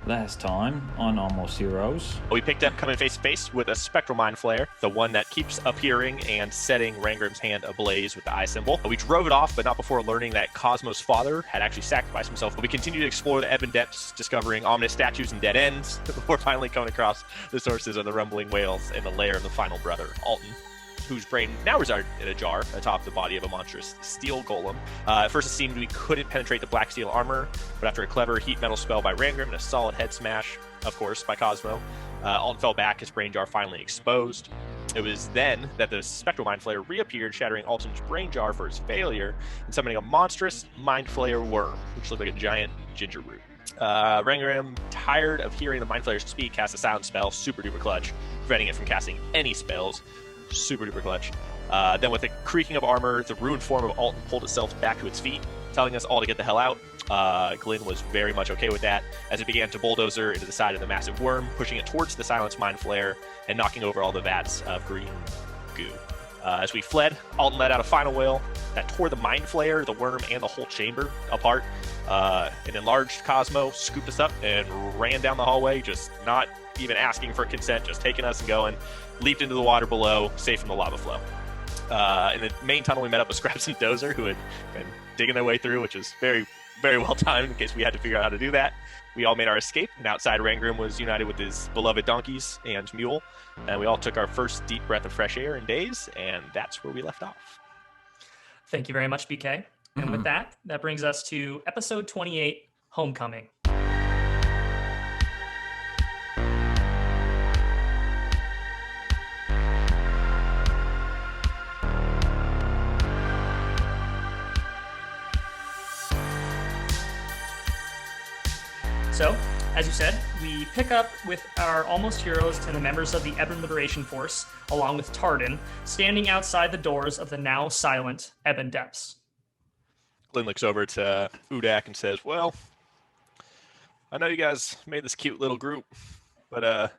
Last time on Almost Heroes. We picked up coming face to face with a Spectral Mind Flare, the one that keeps appearing and setting Rangrim's hand ablaze with the eye symbol. We drove it off, but not before learning that Cosmo's father had actually sacrificed himself. We continued to explore the Ebon Depths, discovering ominous statues and dead ends, before finally coming across the sources of the rumbling whales and the lair of the final brother, Alton, whose brain now resided in a jar atop the body of a monstrous steel golem. At first it seemed we couldn't penetrate the black steel armor, but after a clever heat metal spell by Rangrim and a solid head smash, of course, by Cosmo, Alton fell back, his brain jar finally exposed. It was then that the Spectral Mind Flayer reappeared, shattering Alton's brain jar for his failure, and summoning a monstrous Mind Flayer worm, which looked like a giant ginger root. Rangrim, tired of hearing the Mind Flayers speak, cast a silent spell, super duper clutch, preventing it from casting any spells. Super duper clutch. Then with a creaking of armor, the ruined form of Alton pulled itself back to its feet, telling us all to get the hell out. Glyn was very much okay with that, as it began to bulldozer into the side of the massive worm, pushing it towards the Silence Mind Flare and knocking over all the vats of green goo. As we fled, Alton let out a final wail that tore the Mind Flayer, the worm, and the whole chamber apart. An enlarged Cosmo scooped us up and ran down the hallway, just not even asking for consent, just taking us and going, leaped into the water below, safe from the lava flow. In the main tunnel, we met up with Scraps and Dozer, who had been digging their way through, which is very, very well timed in case we had to figure out how to do that. We all made our escape, and outside Rangrim was united with his beloved donkeys and mule, and we all took our first deep breath of fresh air in days, and that's where we left off. Thank you very much, BK. And with that brings us to episode 28, Homecoming. So, as you said, we pick up with our almost heroes and the members of the Ebon Liberation Force, along with Tardan, standing outside the doors of the now silent Ebon Depths. Glyn looks over to Udak and says, well, I know you guys made this cute little group, but,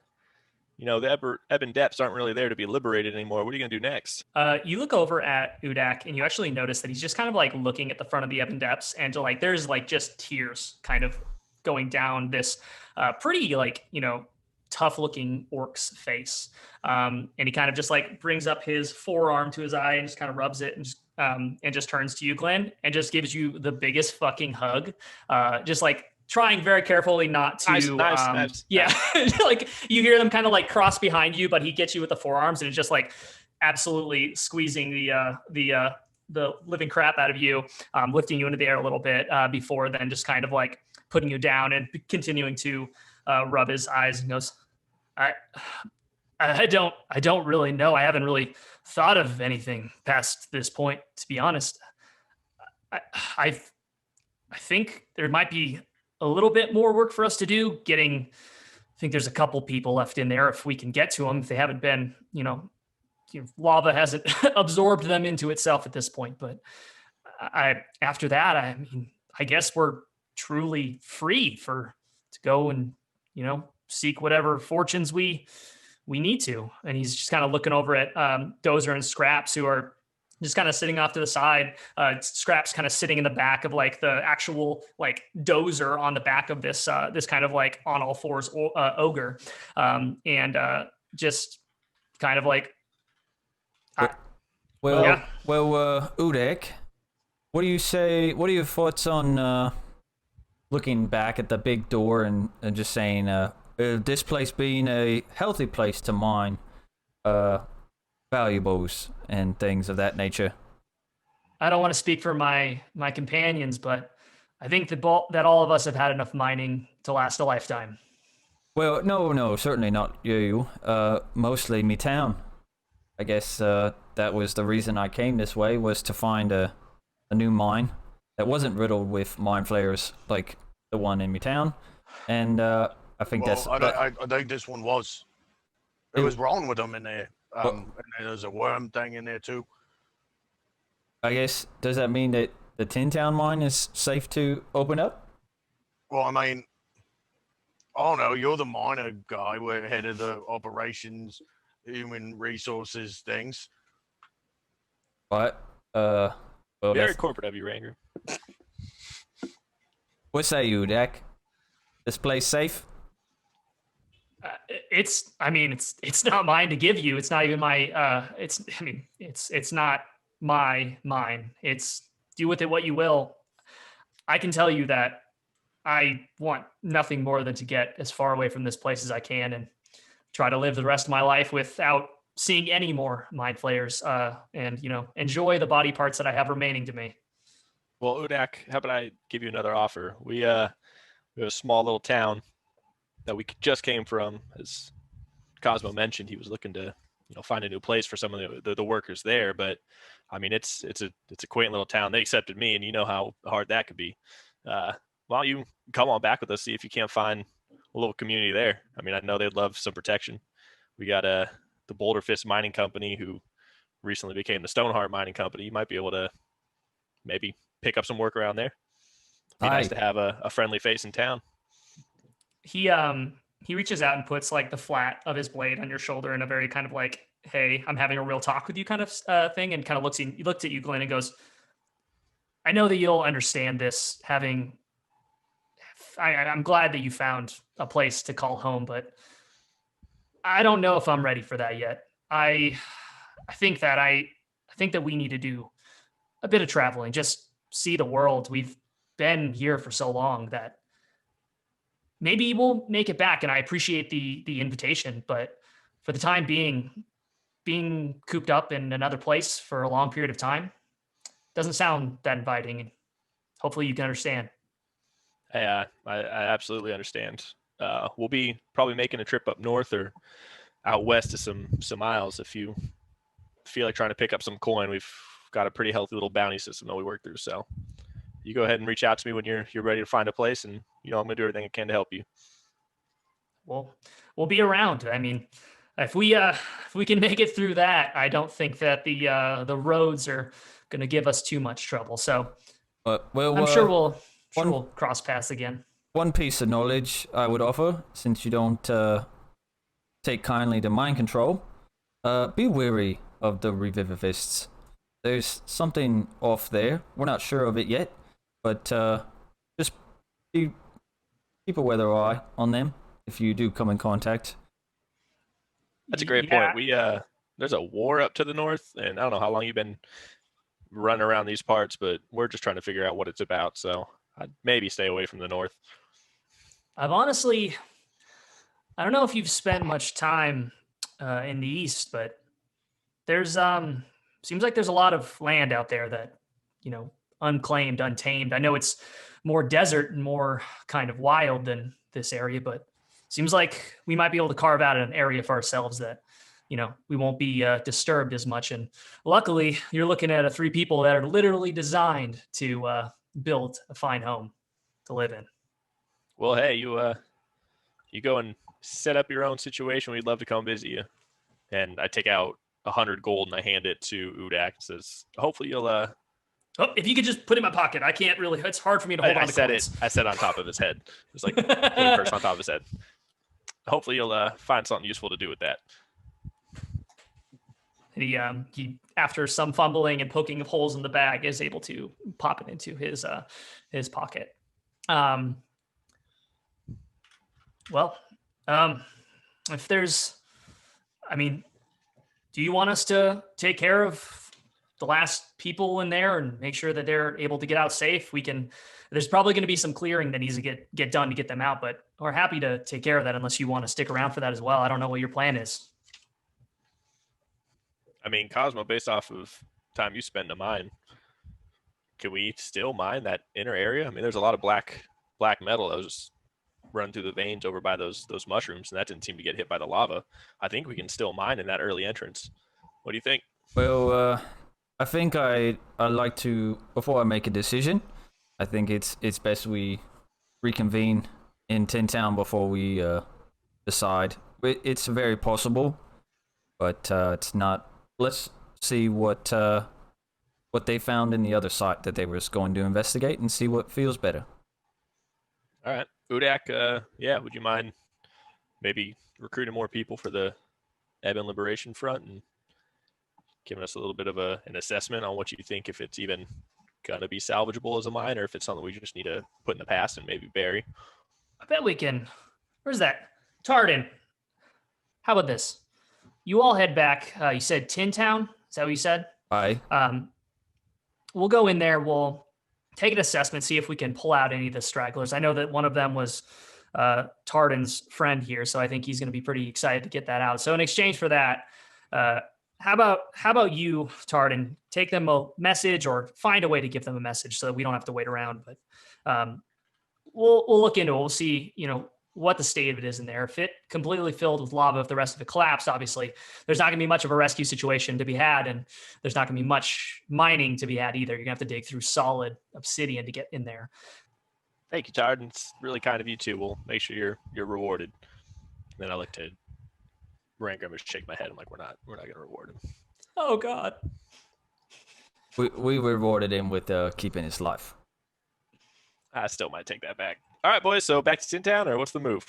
the Ebon Depths aren't really there to be liberated anymore. What are you going to do next? You look over at Udak and you actually notice that he's just kind of like looking at the front of the Ebon Depths, and there's like just tears kind of going down this pretty tough looking orc's face. And he kind of just like brings up his forearm to his eye and just kind of rubs it and just turns to you, Glenn, and just gives you the biggest fucking hug. Just like trying very carefully not to, nice. Yeah, like you hear them kind of like cross behind you, but he gets you with the forearms and it's just like absolutely squeezing the living crap out of you, lifting you into the air a little bit before then just kind of like putting you down and continuing to rub his eyes, and goes, I don't really know. I haven't really thought of anything past this point, to be honest. I think there might be a little bit more work for us to do. I think there's a couple people left in there if we can get to them. If they haven't been, lava hasn't absorbed them into itself at this point. But after that, I guess we're truly free to go and seek whatever fortunes we need to. And he's just kind of looking over at Dozer and Scraps, who are just kind of sitting off to the side. Scraps kind of sitting in the back of like the actual like Dozer on the back of this kind of like on all fours ogre, and just kind of like Udak, what do you say? What are your thoughts on looking back at the big door and just saying, this place being a healthy place to mine valuables and things of that nature? I don't want to speak for my companions, but I think that all of us have had enough mining to last a lifetime. Well, no, certainly not you. Mostly me town. I guess that was the reason I came this way, was to find a new mine that wasn't riddled with mind flayers like the one in me town. And I think I think this one was. It was wrong with them in there. And there's a worm thing in there too. I guess, does that mean that the Tin Town mine is safe to open up? Well, I don't know. You're the miner guy. We're head of the operations, human resources things. What? Well, very corporate of you, Ranger. What say you, Dak? This place safe? It's not mine to give you. It's not even my it's not my mine. It's do with it what you will. I can tell you that I want nothing more than to get as far away from this place as I can and try to live the rest of my life without seeing any more mind flayers, and enjoy the body parts that I have remaining to me. Well, Udak, how about I give you another offer? We have a small little town that we just came from. As Cosmo mentioned, he was looking to find a new place for some of the workers there. But I mean, it's a quaint little town. They accepted me, and you know how hard that could be. Why don't you come on back with us, see if you can't find a little community there? I mean, I know they'd love some protection. We got the Boulder Fist Mining Company, who recently became the Stoneheart Mining Company. You might be able to maybe pick up some work around there. Be nice to have a friendly face in town. He reaches out and puts like the flat of his blade on your shoulder in a very kind of like, hey, I'm having a real talk with you kind of thing, and kind of looks at you, Glenn, and goes, I know that you'll understand this. I'm glad that you found a place to call home, but I don't know if I'm ready for that yet. I think that we need to do a bit of traveling, just see the world. We've been here for so long that maybe we'll make it back. And I appreciate the invitation, but for the time being cooped up in another place for a long period of time doesn't sound that inviting. Hopefully you can understand. I absolutely understand. We'll be probably making a trip up north or out west to some isles. If you feel like trying to pick up some coin, we've got a pretty healthy little bounty system that we work through. So you go ahead and reach out to me when you're ready to find a place, and I'm going to do everything I can to help you. Well, we'll be around. I mean, if we can make it through that, I don't think that the roads are going to give us too much trouble. So I'm sure we'll cross paths again. One piece of knowledge I would offer, since you don't take kindly to mind control, be wary of the revivifists. There's something off there. We're not sure of it yet, but just keep a weather eye on them if you do come in contact. That's a great point. We there's a war up to the north, and I don't know how long you've been running around these parts, but we're just trying to figure out what it's about. So I'd maybe stay away from the north. I don't know if you've spent much time in the east, but there's seems like there's a lot of land out there that unclaimed, untamed. I know it's more desert and more kind of wild than this area, but seems like we might be able to carve out an area for ourselves that we won't be disturbed as much. And luckily, you're looking at 3 people that are literally designed to build a fine home to live in. Well, hey, you go and set up your own situation. We'd love to come visit you. And I take out 100 gold and I hand it to Udak and says, hopefully you'll if you could just put it in my pocket. I can't really, it's hard for me to hold on to coins. I said on top of his head. It's like putting a purse on top of his head. Hopefully you'll find something useful to do with that. And he after some fumbling and poking of holes in the bag is able to pop it into his pocket. If there's, do you want us to take care of the last people in there and make sure that they're able to get out safe? There's probably going to be some clearing that needs to get done to get them out, but we're happy to take care of that unless you want to stick around for that as well. I don't know what your plan is. I mean, Cosmo, based off of time you spend to mine, can we still mine that inner area? I mean, there's a lot of black metal that was just run through the veins over by those mushrooms, and that didn't seem to get hit by the lava. I think we can still mine in that early entrance. What do you think? Well, I think I'd like to, before I make a decision, I think it's best we reconvene in Tin Town before we decide. It's very possible, but it's not. Let's see what they found in the other site that they were going to investigate and see what feels better. All right. Udak, would you mind maybe recruiting more people for the Ebon Liberation Front and giving us a little bit of an assessment on what you think, if it's even going to be salvageable as a mine, or if it's something we just need to put in the past and maybe bury? I bet we can. Where's that? Tardan. How about this? You all head back. You said Tin Town. Is that what you said? Aye. We'll go in there. We'll take an assessment, see if we can pull out any of the stragglers. I know that one of them was Tardan's friend here, so I think he's going to be pretty excited to get that out. So in exchange for that, how about you, Tardan, take them a message or find a way to give them a message so that we don't have to wait around. But we'll look into it. We'll see, what the state of it is in there. If it completely filled with lava, if the rest of it collapsed, obviously there's not going to be much of a rescue situation to be had, and there's not going to be much mining to be had either. You're going to have to dig through solid obsidian to get in there. Thank you, Tardan. It's really kind of you too. We'll make sure you're rewarded. And then I look to Rangram and shake my head. I'm like, we're not going to reward him. Oh God. We rewarded him with keeping his life. I still might take that back. All right, boys. So back to Tin Town, or what's the move?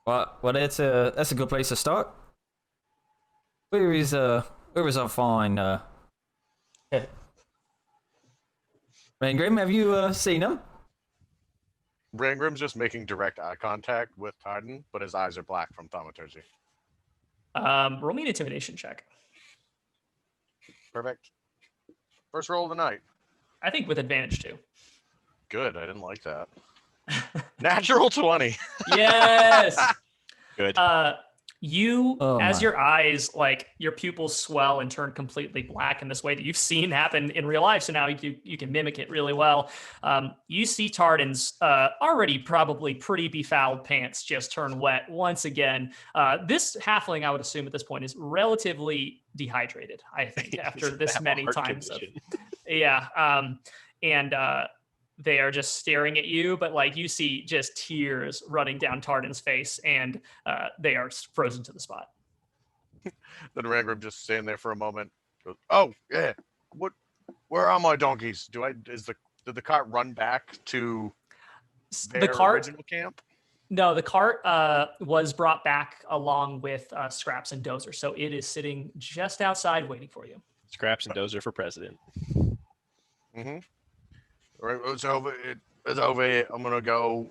Well, that's a good place to start. Where is our fine Rangram? Have you seen him? Rangrim's just making direct eye contact with Tardan, but his eyes are black from thaumaturgy. Roll me an intimidation check. Perfect. First roll of the night. I think with advantage too. Good. I didn't like that. Natural 20. Yes. Good. Your eyes, like your pupils swell and turn completely black in this way that you've seen happen in real life. So now you can mimic it really well. You see Tardan's already probably pretty befouled pants just turn wet once again. This halfling, I would assume at this point, is relatively dehydrated, I think, after this many times. They are just staring at you, but like you see just tears running down Tardan's face, and they are frozen to the spot. Then Rangrim just standing there for a moment. Goes, "Oh yeah, where are my donkeys? Did the cart run back to their original camp?" No, the cart was brought back along with Scraps and Dozer, so it is sitting just outside waiting for you. Scraps and Dozer for president. Mm-hmm. Right, it's over here. I'm gonna go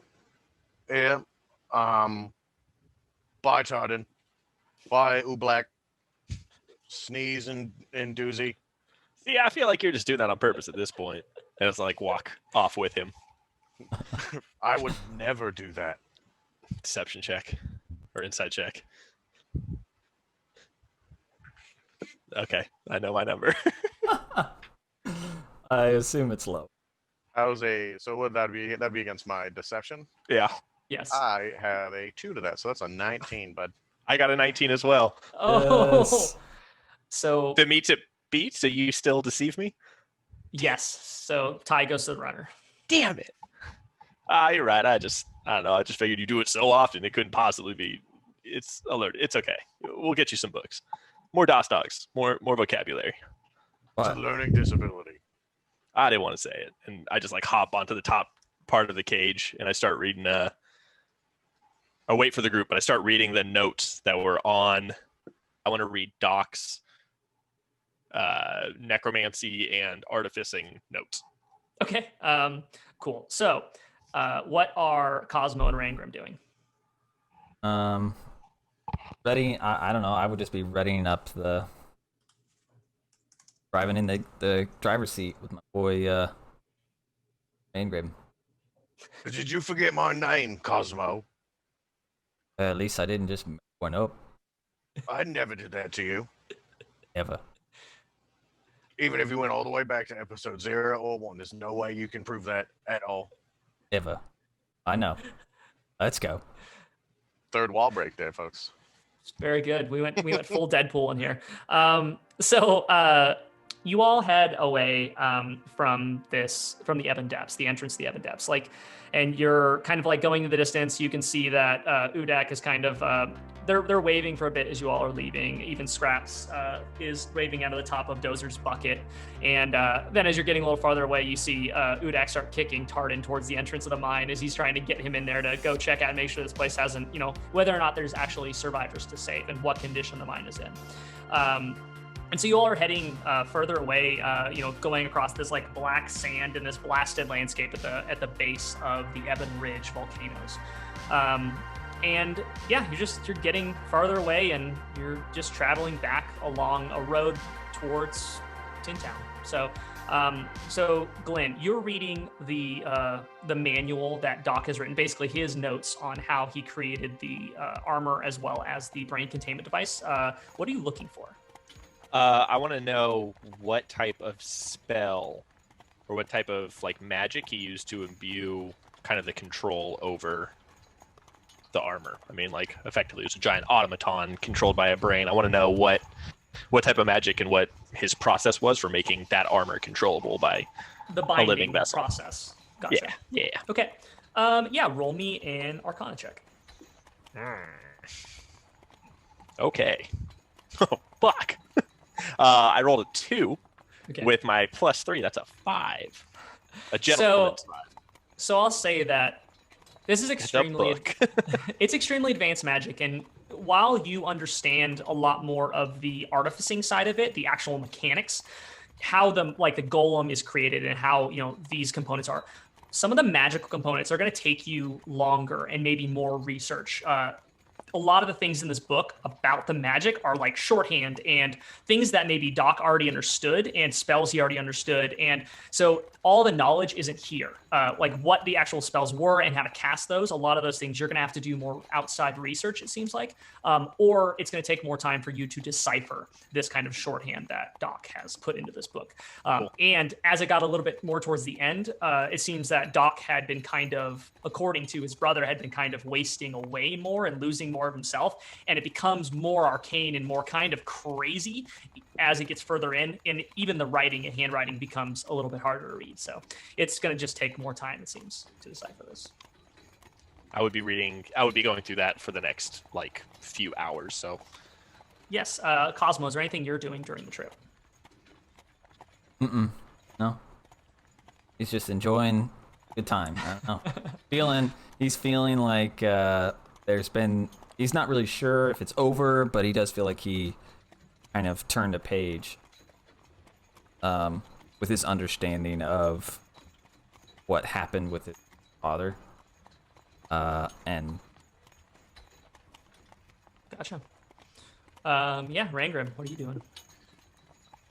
here. Bye, Tardan. Bye, Ooblack. Sneeze and Doozy. Yeah, I feel like you're just doing that on purpose at this point. And it's like walk off with him. I would never do that. Deception check. Or inside check. Okay, I know my number. I assume it's low. So would that be? That'd be against my deception. Yeah. Yes. I have a 2 to that, so that's a 19. Bud. I got a 19 as well. Oh. Yes. So The meet to beat, so you still deceive me? yes. So tie goes to the runner. Damn it. You're right. I don't know. I just figured you do it so often it couldn't possibly be. It's alert. It's okay. We'll get you some books. More DOS dogs. More vocabulary. It's a learning disability. I didn't want to say it. And I just like hop onto the top part of the cage and I start reading I wait for the group, but I start reading the notes that were on. I want to read Doc's necromancy and artificing notes. Okay. Cool. So what are Cosmo and Rangram doing? Ready? I don't know. I would just be readying up driving in the driver's seat with my boy Rangram. Did you forget my name, Cosmo? At least I didn't just make one up. I never did that to you. Ever. Even if you went all the way back to episode 0 or 1, there's no way you can prove that at all. Ever. I know. Let's go. Third wall break there, folks. Very good. We went full Deadpool in here. So you all head away from the Ebon Depths, the entrance to the Ebon Depths. And you're kind of like going in the distance. You can see that Udak is kind of they're waving for a bit as you all are leaving. Even Scraps is waving out of the top of Dozer's bucket. And then as you're getting a little farther away, you see Udak start kicking Tardan towards the entrance of the mine as he's trying to get him in there to go check out and make sure this place hasn't, whether or not there's actually survivors to save and what condition the mine is in. And so you all are heading further away, going across this like black sand and this blasted landscape at the base of the Ebon Ridge volcanoes. And yeah, you're getting farther away, and you're just traveling back along a road towards Tin Town. So Glenn, you're reading the manual that Doc has written, basically his notes on how he created the armor as well as the brain containment device. What are you looking for? I want to know what type of spell or what type of like magic he used to imbue kind of the control over the armor. I mean, like effectively, it's a giant automaton controlled by a brain. I want to know what type of magic and what his process was for making that armor controllable by the a living binding vessel. process. Gotcha. Yeah. Okay. Yeah, roll me an Arcana check. Okay. Oh, fuck. I rolled a 2 with my +3. That's a 5. A gentleman's 5. So I'll say that this is extremely it's extremely advanced magic, and while you understand a lot more of the artificing side of it, the actual mechanics, how the golem is created and how these components are, some of the magical components are going to take you longer and maybe more research. A lot of the things in this book about the magic are like shorthand and things that maybe Doc already understood and spells he already understood. And so all the knowledge isn't here. Like what the actual spells were and how to cast those. A lot of those things you're going to have to do more outside research, it seems like, or it's going to take more time for you to decipher this kind of shorthand that Doc has put into this book. Cool. And as it got a little bit more towards the end, it seems that Doc had been kind of, according to his brother, had been kind of wasting away more and losing more of himself. And it becomes more arcane and more kind of crazy as it gets further in. And even the writing and handwriting becomes a little bit harder to read. So it's going to just take more time, it seems, to decipher this. I would be going through that for the next few hours. So yes. Cosmo, is there anything you're doing during the trip? No. He's just enjoying good time. I don't know. He's feeling like he's not really sure if it's over, but he does feel like he kind of turned a page with his understanding of what happened with his father. And Gotcha. Yeah, Rangrim, what are you doing?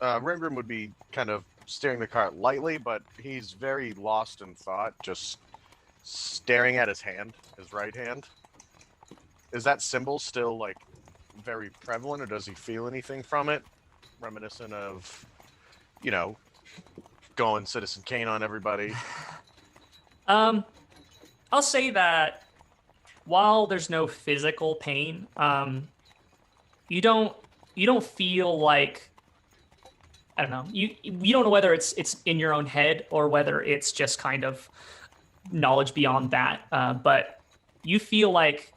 Rangrim would be kind of steering the cart lightly, but he's very lost in thought, just staring at his hand, his right hand. Is that symbol still very prevalent, or does he feel anything from it? Reminiscent of, going Citizen Kane on everybody. I'll say that while there's no physical pain, you don't feel like, I don't know, you don't know whether it's in your own head or whether it's just kind of knowledge beyond that. But you feel like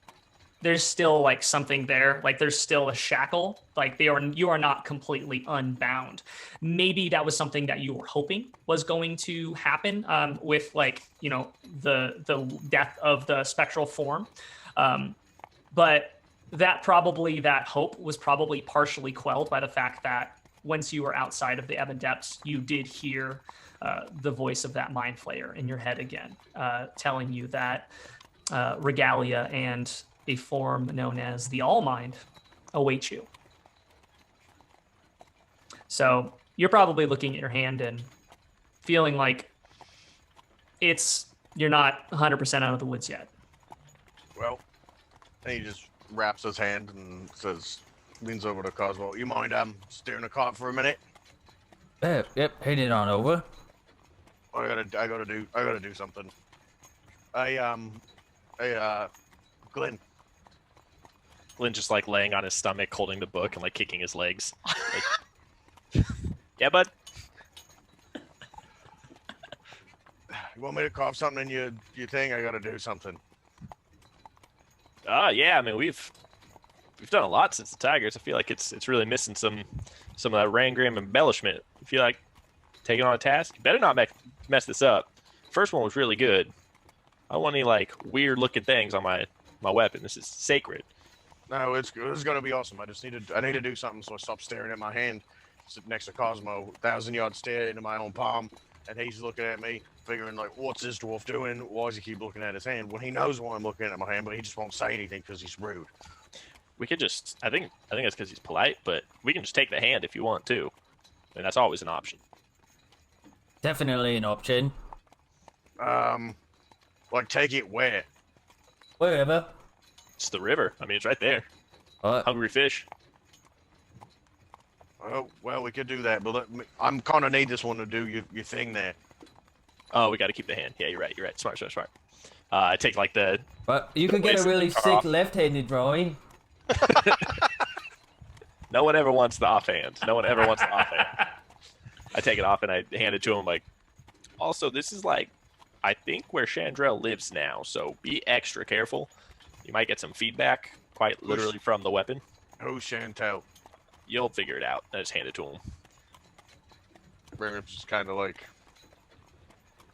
there's still something there, there's still a shackle, you are not completely unbound. Maybe that was something that you were hoping was going to happen with the death of the spectral form. But that hope was probably partially quelled by the fact that once you were outside of the Ebon Depths, you did hear the voice of that mind flayer in your head again, telling you that regalia and a form known as the All Mind await you. So you're probably looking at your hand and feeling like you're not 100% out of the woods yet. Well, and he just wraps his hand and leans over to Cosmo. You mind steering the cart for a minute? Yep, heading on over. I gotta do something. Glenn just laying on his stomach, holding the book and kicking his legs. Yeah, bud. You want me to cough something in your thing? I gotta do something. Yeah. I mean, we've done a lot since the Tigers. I feel like it's really missing some of that Rangram embellishment. I feel like taking on a task. You better not mess this up. First one was really good. I don't want any weird looking things on my weapon. This is sacred. No, it's gonna be awesome. I need to do something, so I stop staring at my hand. Sit next to Cosmo, 1,000-yard stare into my own palm. and he's looking at me, figuring like, what's this dwarf doing? Why does he keep looking at his hand? When he knows why I'm looking at my hand, but he just won't say anything because he's rude. We could just, I think it's because he's polite, but we can just take the hand if you want to. And that's always an option. Definitely an option. Like take it where? Wherever. It's the river. I mean, it's right there. What? Hungry fish. Oh, well, we could do that, but I'm kind of need this one to do your thing there. Oh, we got to keep the hand. Yeah, you're right. Smart. I take like the... But you could get a really sick left-handed drawing. No one ever wants the offhand. I take it off and I hand it to him like, also, this is like, I think where Chandrell lives now, so be extra careful. You might get some feedback, quite literally from the weapon. Who's Chantel? You'll figure it out. I just hand it to him. Brenner's just kind of like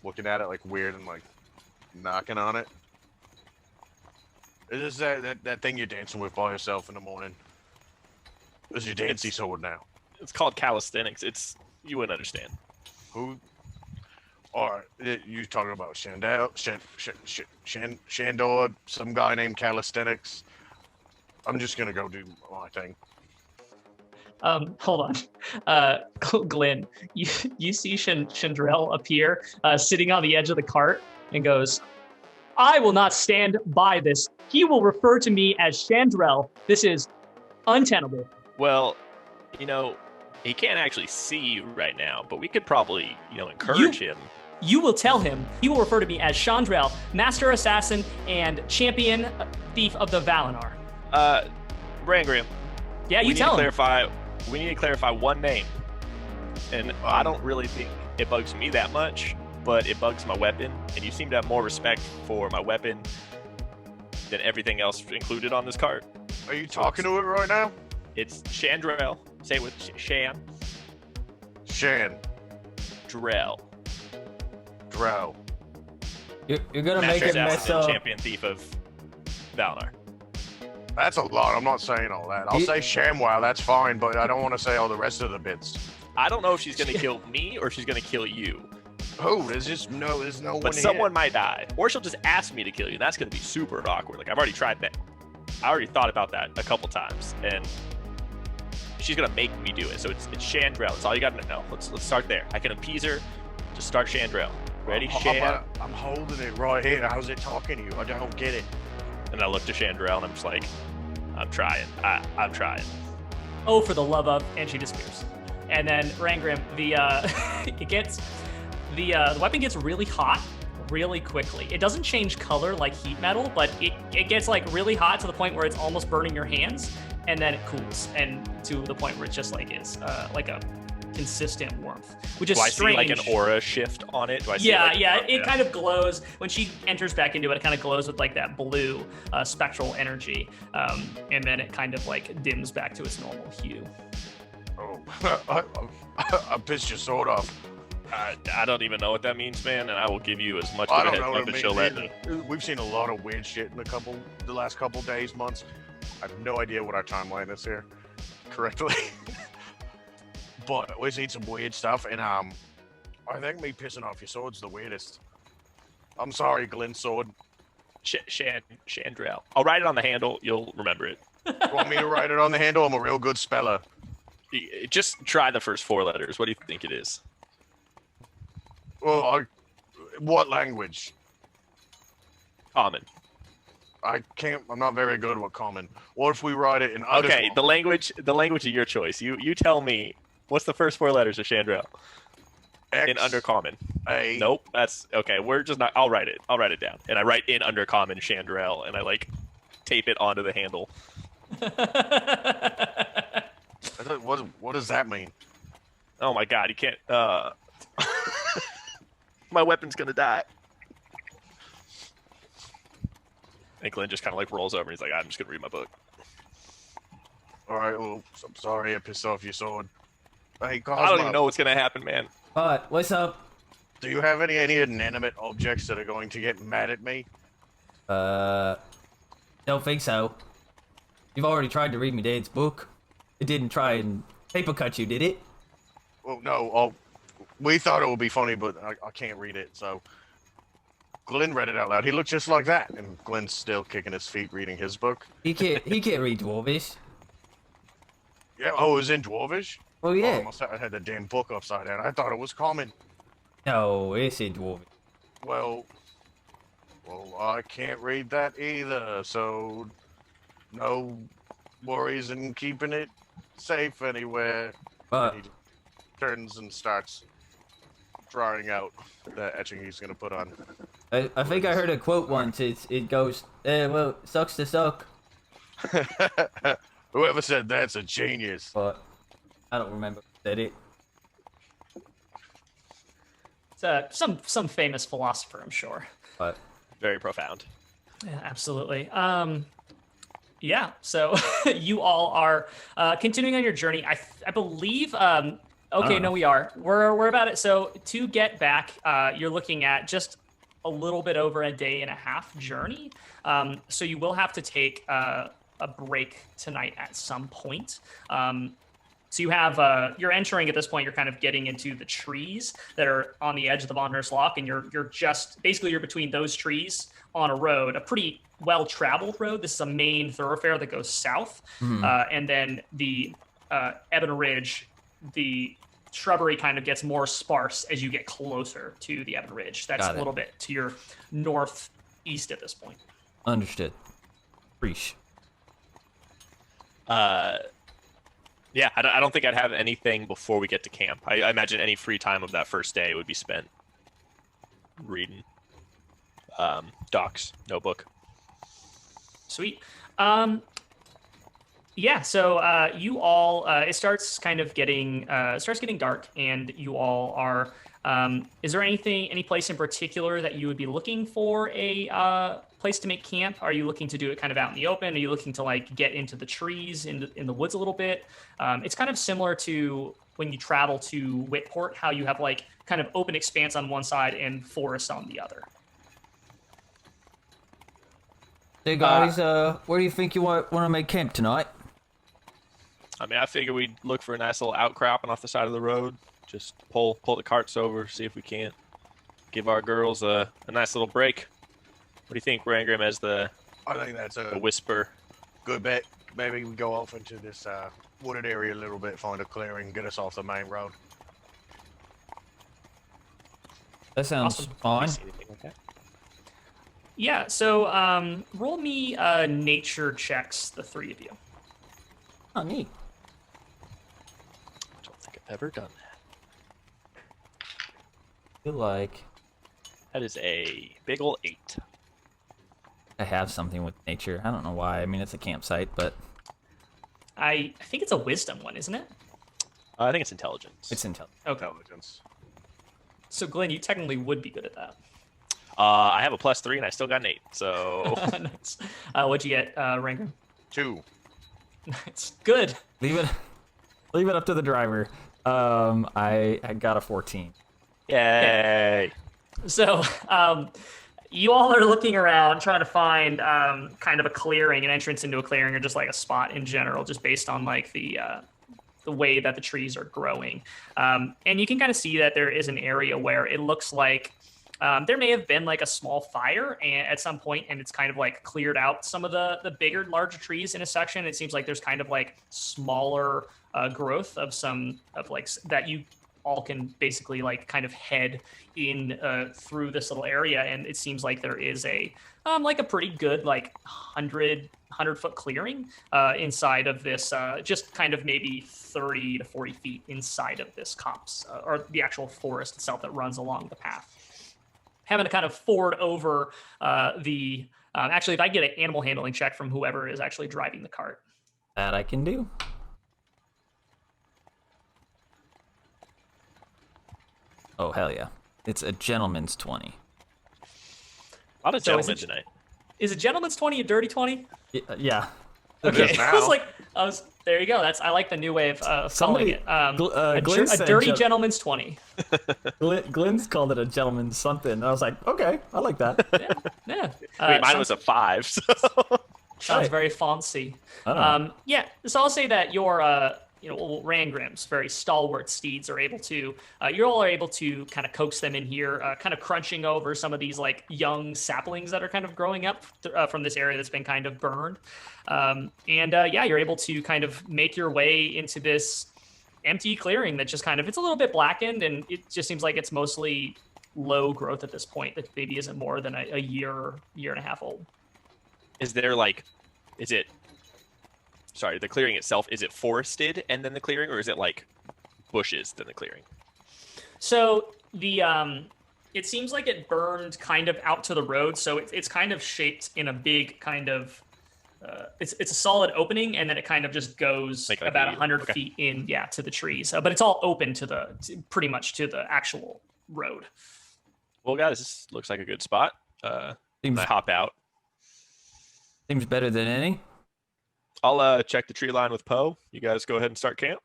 looking at it like weird and like knocking on it. Is this that thing you're dancing with by yourself in the morning? This is your dancey sword now. It's called calisthenics. You wouldn't understand. Who? Or you talking about Shandor, some guy named Calisthenics? I'm just gonna go do my thing. Hold on. Glenn, you see Chandrell appear sitting on the edge of the cart and goes, I will not stand by this. He will refer to me as Chandrell. This is untenable. Well, he can't actually see you right now, but we could probably, encourage him. You will tell him he will refer to me as Chandrell, Master Assassin and Champion Thief of the Valinor. Rangram. Yeah, you tell him. We need to clarify one name. And I don't really think it bugs me that much, but it bugs my weapon. And you seem to have more respect for my weapon than everything else included on this cart. Are you talking to it right now? It's Chandrell. Say it with Shan. Shan. Drell. Drow. You're gonna Master make it mess Assassin, up. Champion Thief of Valinor. That's a lot. I'm not saying all that. I'll say ShamWow. That's fine, but I don't want to say all the rest of the bits. I don't know if she's gonna kill me or she's gonna kill you. Oh, there's no one But someone might die. Or she'll just ask me to kill you. That's gonna be super awkward. Like, I've already tried that. I already thought about that a couple times. And she's gonna make me do it. So it's Chandrell. That's all you gotta know. Let's start there. I can appease her. Just start Chandrell. Ready? Shan. I'm holding it right here. How's it talking to you? I don't get it. And I look to Chandrell and I'm just like, I'm trying. I'm trying. Oh, for the love of, and she disappears. And then Rangrim, the weapon gets really hot really quickly. It doesn't change color like heat metal, but it gets like really hot to the point where it's almost burning your hands, and then it cools, and to the point where it just like is like a consistent warmth, which is strange. Do I see like an aura shift on it? It kind of glows when she enters back into it. It kind of glows with like that blue spectral energy, and then it kind of like dims back to its normal hue. Oh, I pissed your sword off. I don't even know what that means, man, and I will give you as much of a heads up as she'll let me. We've seen a lot of weird shit in the last couple days, months. I have no idea what our timeline is here correctly. But we've seen some weird stuff, and I think me pissing off your sword's the weirdest. I'm sorry, Glenn's sword. Chandrell. I'll write it on the handle. You'll remember it. You want me to write it on the handle? I'm a real good speller. Just try the first 4 letters. What do you think it is? Well, what language? Common. I'm not very good with common. What if we write it in Okay, the language of your choice. You tell me. What's the first 4 letters of Chandrell? X, in Undercommon. A. Nope, that's okay. We're just not. I'll write it down, and I write in Undercommon Chandrell, and I like tape it onto the handle. What does that mean? Oh my god, you can't. My weapon's gonna die. And Glenn just kind of like rolls over, and he's like, "I'm just gonna read my book." All right. Well, I'm sorry I pissed off your sword. Hey, Cosmo, I don't even know what's gonna happen, man. What? What's up? Do you have any inanimate objects that are going to get mad at me? Don't think so. You've already tried to read me Dad's book. It didn't try and paper cut you, did it? Well, no. we thought it would be funny, but I can't read it. So Glenn read it out loud. He looked just like that, and Glenn's still kicking his feet reading his book. He can't read Dwarvish. Yeah. Oh, it was in Dwarvish. Oh Oh, I yeah. must have had the damn book upside down. I thought it was common. No, it's in Dwarvish. Well, I can't read that either. So no worries in keeping it safe anywhere. But He turns and starts drawing out the etching he's gonna put on. I think I heard a quote once. It goes, well, sucks to suck. Whoever said that's a genius. But I don't remember who said it. It's some famous philosopher, I'm sure. But Very profound. Yeah, absolutely. Yeah, so you all are continuing on your journey. I believe. Okay, no, we are. We're about it. So to get back, you're looking at just a little bit over a day and a half journey. So you will have to take a break tonight at some point. So you have you're entering at this point. You're kind of getting into the trees that are on the edge of the Wanderer's Lock, and you're just basically you're between those trees on a road, a pretty well-traveled road. This is a main thoroughfare that goes south, and then the Ebon Ridge, the shrubbery kind of gets more sparse as you get closer to the Ebon Ridge. That's Got a it. little bit to your northeast at this point. understood. Preach. Yeah, I don't think I'd have anything before we get to camp. I imagine any free time of that first day would be spent reading docs, notebook. Sweet. Yeah, so you all it starts kind of getting dark, and you all are is there any place in particular that you would be looking for a place to make camp? Are you looking to do it kind of out in the open? Are you looking to like get into the trees in the woods a little bit? It's kind of similar to when you travel to Whitport, how you have like kind of open expanse on one side and forest on the other. Hey guys, where do you think you want to make camp tonight? I mean, I figure we'd look for a nice little outcropping off the side of the road. Just pull the carts over, see if we can't give our girls a nice little break. What do you think, Rangram, as the I think that's a whisper? good bet. Maybe we go off into this wooded area a little bit, find a clearing, get us off the main road. That sounds Awesome. fine. See anything like that? Yeah, so roll me nature checks, the three of you. Oh, neat. I don't think I've ever done that. I feel like That is a big ol' 8. I have something with nature. I don't know why. I mean, it's a campsite, but I think it's a wisdom one, isn't it? I think it's intelligence. it's intelligent. Okay. Intelligence. So Glenn, you technically would be good at that. I have a +3 and I still got an 8. So Nice. What'd you get, Rangram? 2. It's good. Leave it up to the driver. I got a 14. yay! So you all are looking around trying to find kind of a clearing, an entrance into a clearing, or just like a spot in general, just based on like the way that the trees are growing. And you can kind of see that there is an area where it looks like there may have been like a small fire at some point, and it's kind of like cleared out some of the bigger, larger trees in a section. It seems like there's kind of like smaller growth of some of like that you all can basically like kind of head in through this little area, and it seems like there is a like a pretty good like 100 foot clearing inside of this just kind of maybe 30 to 40 feet inside of this copse or the actual forest itself that runs along the path. Having to kind of ford over the actually, if I get an animal handling check from whoever is actually driving the cart. That I can do. Oh, hell yeah. It's a gentleman's 20. A lot of So is gentlemen it- tonight. Is a gentleman's 20 a dirty 20? Yeah. Okay, is I was now. like, there you go. I like the new way of calling Somebody- it. Glenn A said dirty gentleman's 20. Glenn's called it a gentleman's something. And I was like, okay, I like that. Yeah. Wait, mine sounds- was a 5. So. Sounds Right. very fancy. I don't know. Yeah, so I'll say that your Rangrims, very stalwart steeds, are able to, you all are able to kind of coax them in here, kind of crunching over some of these like young saplings that are kind of growing up from this area that's been kind of burned. You're able to kind of make your way into this empty clearing that just kind of, it's a little bit blackened, and it just seems like it's mostly low growth at this point, that maybe isn't more than a year and a half old. Is there like, the clearing itself, is it forested and then the clearing, or is it like bushes then the clearing? So it seems like it burned kind of out to the road, so it's kind of shaped in a big kind of, it's a solid opening, and then it kind of just goes like about 100 feet in, to the trees. But it's all open to pretty much to the actual road. Well, guys, this looks like a good spot. Seems hop out. Seems better than any. I'll check the tree line with Poe. You guys go ahead and start camp.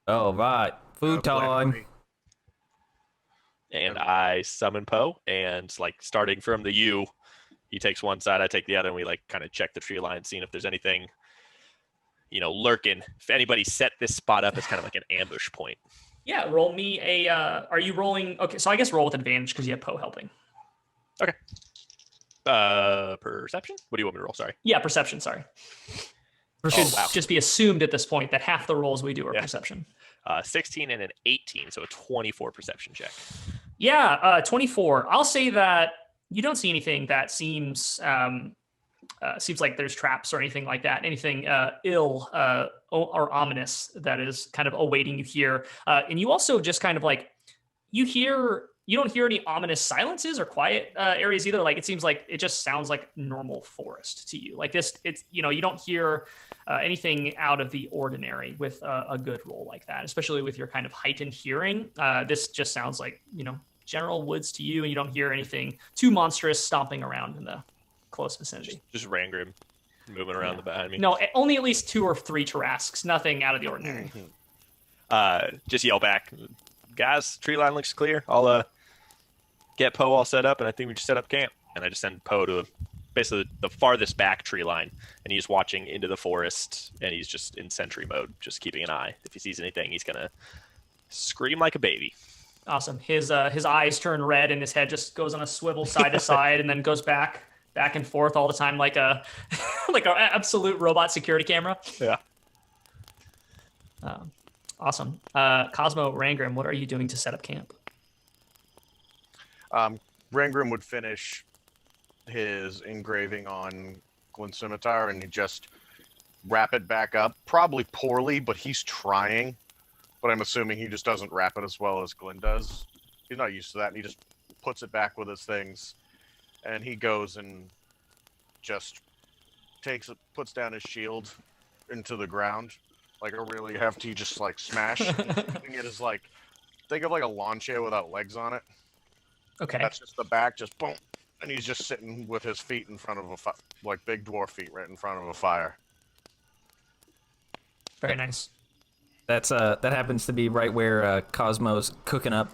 All right, food time. And I summon Poe, and like starting from the U, he takes one side, I take the other, and we like kind of check the tree line, seeing if there's anything, lurking. If anybody set this spot up as kind of like an ambush point. Yeah, roll me a. Are you rolling? Okay, so I guess roll with advantage because you have Poe helping. Okay. Perception? What do you want me to roll? Sorry. Yeah, perception. Sorry. It should just be assumed at this point that half the rolls we do are perception. 16 and an 18, so a 24 perception check. Yeah, 24. I'll say that you don't see anything that seems like there's traps or anything like that, anything ill or ominous that is kind of awaiting you here. And you also just kind of like, you don't hear any ominous silences or quiet areas either. Like, it seems like it just sounds like normal forest to you. Like this, it's, you don't hear anything out of the ordinary with a good roll like that, especially with your kind of heightened hearing. This just sounds like, general woods to you, and you don't hear anything too monstrous stomping around in the close vicinity. Just Rangrim moving around the behind me. No, only at least 2 or 3 Tarasques, nothing out of the ordinary. Just yell back, guys, tree line looks clear. I'll get Poe all set up, and I think we just set up camp. And I just send Poe to basically the farthest back tree line, and he's watching into the forest, and he's just in sentry mode, just keeping an eye. If he sees anything, he's gonna scream like a baby. Awesome. His eyes turn red, and his head just goes on a swivel side to side, and then goes back and forth all the time, like a like an absolute robot security camera. Yeah. Awesome. Cosmo, Rangrim, what are you doing to set up camp? Rangrim would finish his engraving on Glenn's scimitar, and he just wrap it back up. Probably poorly, but he's trying. But I'm assuming he just doesn't wrap it as well as Glenn does. He's not used to that, and he just puts it back with his things. And he goes and just puts down his shield into the ground, like a really hefty, just like smash. Using it as like, think of like a lawn chair without legs on it. Okay. That's just the back, just boom. And he's just sitting with his feet in front of like big dwarf feet right in front of a fire. Very nice. That happens to be right where Cosmo's cooking up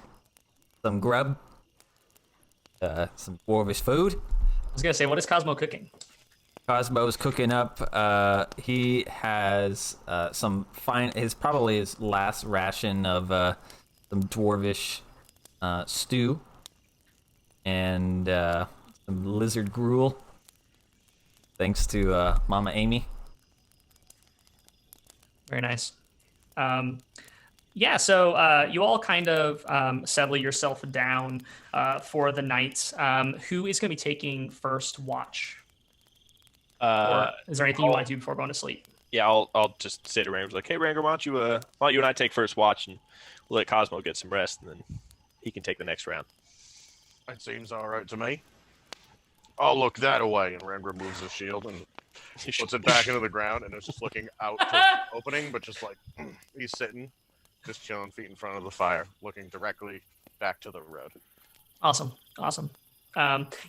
some grub, some dwarvish food. I was gonna say, what is Cosmo cooking? Cosmo's cooking up. He has probably his last ration of some dwarvish stew and some lizard gruel, thanks to Mama Amy. Very nice. So you all kind of settle yourself down for the night. Who is going to be taking first watch? Or is there anything you want to do before going to sleep? Yeah, I'll just say to Ranger, like, hey, Ranger, why don't you and I take first watch, and we'll let Cosmo get some rest, and then he can take the next round. That seems all right to me. I'll look that away, and Ranger moves his shield and puts it back into the ground, and it's just looking out to the opening, but just like he's sitting, just chilling, feet in front of the fire, looking directly back to the road. Awesome.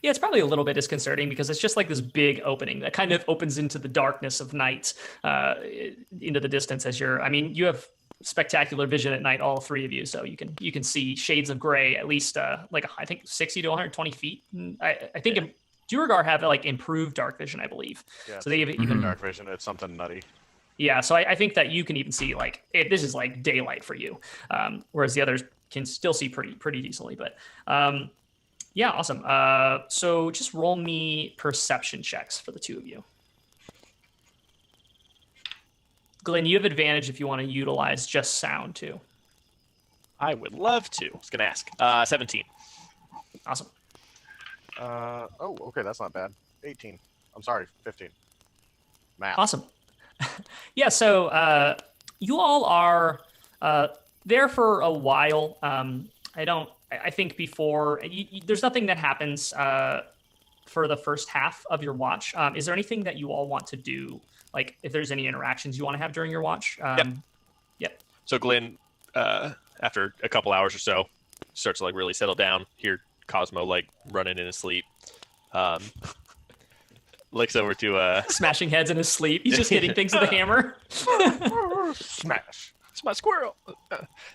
It's probably a little bit disconcerting because it's just like this big opening that kind of opens into the darkness of night, into the distance you have spectacular vision at night, all 3 of you, so you can see shades of gray at least I think 60 to 120 feet. I think Duergar have like improved dark vision, I believe. Yeah, so they have even dark vision. It's something nutty. Yeah, so I think that you can even see like this is like daylight for you, whereas the others can still see pretty decently. But yeah, awesome. So just roll me perception checks for the two of you. Glenn, you have advantage if you want to utilize just sound too. I would love to. I was gonna ask. 17. Awesome. Oh, okay, that's not bad. 18. I'm sorry, 15. Math. Awesome. Yeah, so you all are there for a while. I think before there's nothing that happens for the first half of your watch. Is there anything that you all want to do? Like, if there's any interactions you want to have during your watch? Yep. So Glenn, after a couple hours or so, starts to like really settle down. Hear Cosmo like running in his sleep. Looks over to smashing heads in his sleep. He's just hitting things with a hammer. Smash. It's my squirrel.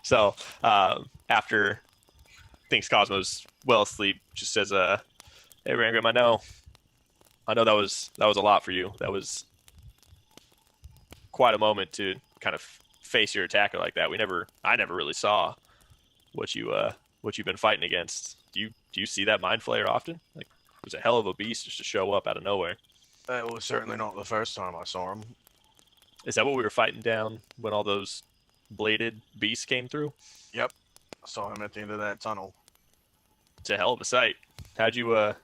So after thinks Cosmo's well asleep, just says, "Hey Rangram, I know that was a lot for you. That was quite a moment to kind of face your attacker like that. I never really saw what you've been fighting against. Do you see that mind flayer often? Like, it was a hell of a beast just to show up out of nowhere. It was certainly not the first time I saw him. Is that what we were fighting down when all those bladed beasts came through? Yep. I saw him at the end of that tunnel. It's a hell of a sight. How'd you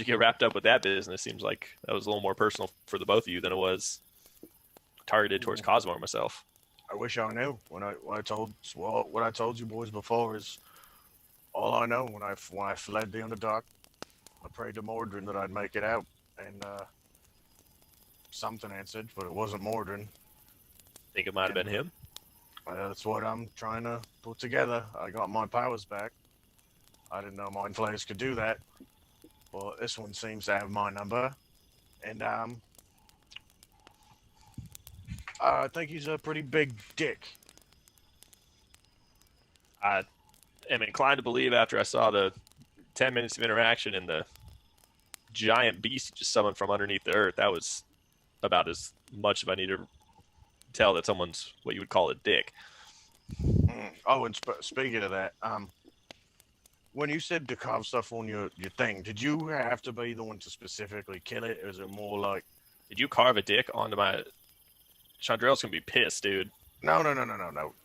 get wrapped up with that business? Seems like that was a little more personal for the both of you than it was targeted towards Cosmo or myself. I wish I knew. What I told you boys before is all I know. When I fled the Underdark, I prayed to Mordrin that I'd make it out, and something answered, but it wasn't Mordrin. Think it might have been him? That's what I'm trying to put together. I got my powers back. I didn't know mind flayers could do that, but this one seems to have my number, and I think he's a pretty big dick. I am inclined to believe after I saw the 10 minutes of interaction and the giant beast just summoned from underneath the earth, that was about as much as I need to tell that someone's what you would call a dick. Oh, and speaking of that, when you said to carve stuff on your thing, did you have to be the one to specifically kill it, or is it more like... Did you carve a dick onto my... Chandrell's gonna be pissed, dude. No.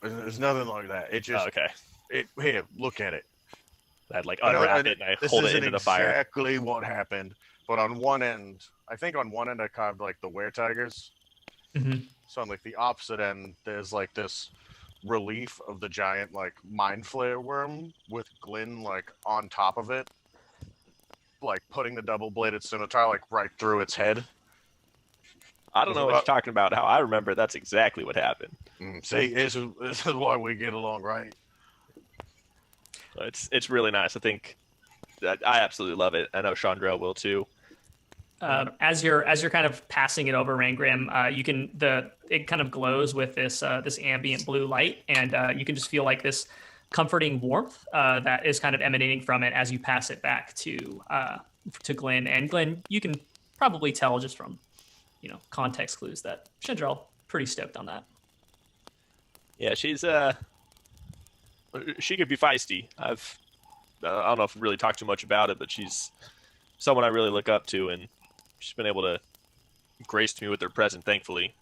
There's nothing like that. It just... Oh, okay. Here, look at it. I'd like unwrap it and I hold it into the fire. This isn't exactly what happened, but on one end, I carved like the were-tigers. Mm-hmm. So on like the opposite end, there's like this relief of the giant like mind flare worm with Glyn like on top of it, like putting the double-bladed scimitar like right through its head. I don't know what you're talking about. How I remember, that's exactly what happened. See, this is why we get along, right? It's really nice. I think that I absolutely love it. I know Chandrell will too. As you're kind of passing it over Rangram, it kind of glows with this ambient blue light, and you can just feel like this comforting warmth that is kind of emanating from it as you pass it back to Glenn. And Glenn, you can probably tell just from context clues that Chandrell pretty stoked on that. Yeah, she could be feisty. I don't know if I really talked too much about it, but she's someone I really look up to, and she's been able to grace me with her presence, thankfully.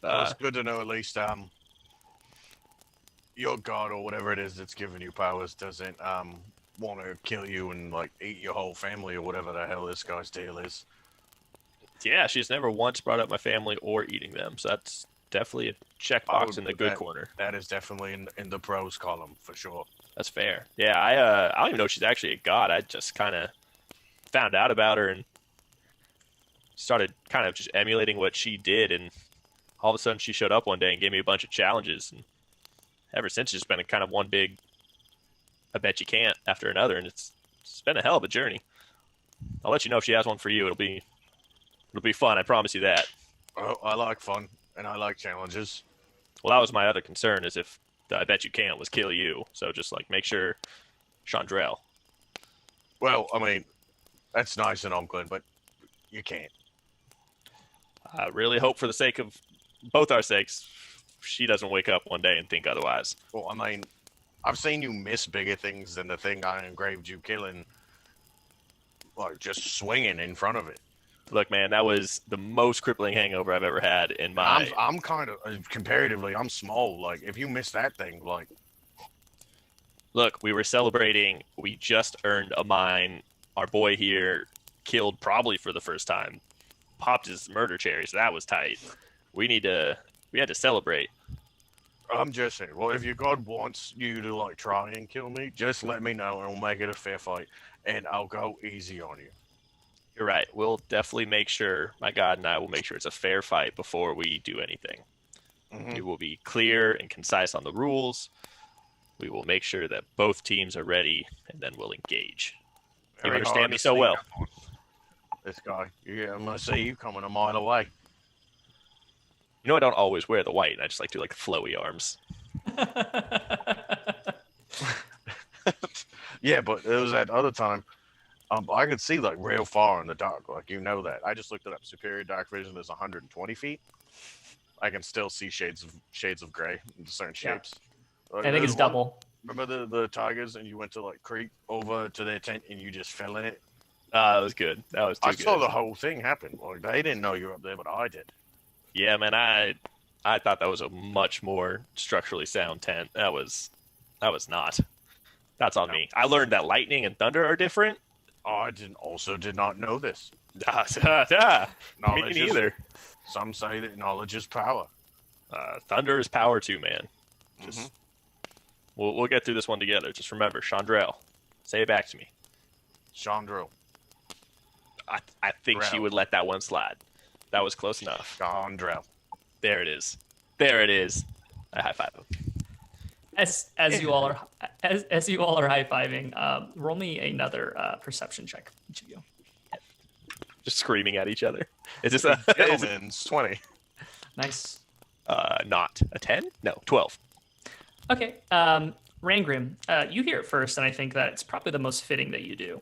It's good to know at least your god or whatever it is that's giving you powers doesn't want to kill you and like eat your whole family or whatever the hell this guy's deal is. Yeah, she's never once brought up my family or eating them, so that's definitely a checkbox in the good corner. That is definitely in the pros column for sure. That's fair. Yeah, I don't even know she's actually a god. I just kind of found out about her and started kind of just emulating what she did, and all of a sudden she showed up one day and gave me a bunch of challenges, and ever since it's just been a kind of one big I bet you can't after another, and it's been a hell of a journey. I'll let you know if she has one for you. It'll be fun, I promise you that. Oh, I like fun, and I like challenges. Well, that was my other concern, is if the I bet you can't was kill you. So just like make sure Chandrell. Well, I mean, that's nice and all good, but you can't. I really hope for the sake of both our sakes, she doesn't wake up one day and think otherwise. Well, I mean, I've seen you miss bigger things than the thing I engraved you killing, like just swinging in front of it. Look, man, that was the most crippling hangover I've ever had in my... I'm kind of, comparatively, I'm small. Like, if you miss that thing, like... Look, we were celebrating. We just earned a mine. Our boy here killed probably for the first time. Popped his murder cherry, so that was tight. We had to celebrate. I'm just saying, well, if your god wants you to, like, try and kill me, just let me know and we'll make it a fair fight, and I'll go easy on you. You're right. We'll definitely make sure, my God and I will make sure it's a fair fight before we do anything. Mm-hmm. We will be clear and concise on the rules. We will make sure that both teams are ready, and then we'll engage. You Very understand hard me to so sneak well. up on this guy. Yeah, I'm gonna see you coming a mile away. You know I don't always wear the white. I just like to do like flowy arms. Yeah, but it was that other time. I could see like real far in the dark, like you know that. I just looked it up. Superior dark vision is 120 feet. I can still see shades of gray in certain Yeah. shapes. I think it's double. Remember the tigers, and you went to like creep over to their tent, and you just fell in it. That was good. That was too I good. saw the whole thing happen. Like they didn't know you were up there, but I did. Yeah, man, I thought that was a much more structurally sound tent. That was not. That's on me. I learned that lightning and thunder are different. I did not know this. Me Knowledge is- neither. Some say that knowledge is power. Thunder is power too, man. Just Mhm. we'll get through this one together. Just remember, Chandrell. Say it back to me. Chandril. I think she Drell. would let that one slide. That was close enough. Chandril. There it is. There it is. I high five him. As you all are high fiving, roll me another perception check, each of you. Just screaming at each other. Is this a Gentleman's 20. Nice. not a 10? No, 12. Okay. Rangrim, you hear it first, and I think that it's probably the most fitting that you do.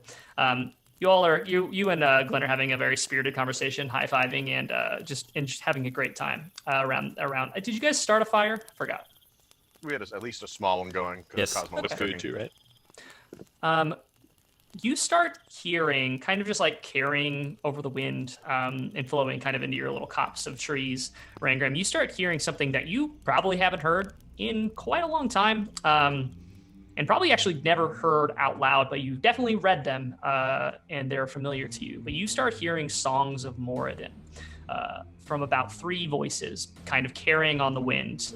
You and Glenn are having a very spirited conversation, high fiving, and just having a great time around. Did you guys start a fire? Forgot. We had at least a small one going. 'cause Yes. Cosmo was With food cooking. too, right? You start hearing, kind of just like carrying over the wind and flowing kind of into your little copse of trees, Rangram, you start hearing something that you probably haven't heard in quite a long time, and probably actually never heard out loud, but you definitely read them, and they're familiar to you. But you start hearing songs of Moradin from about 3 voices, kind of carrying on the wind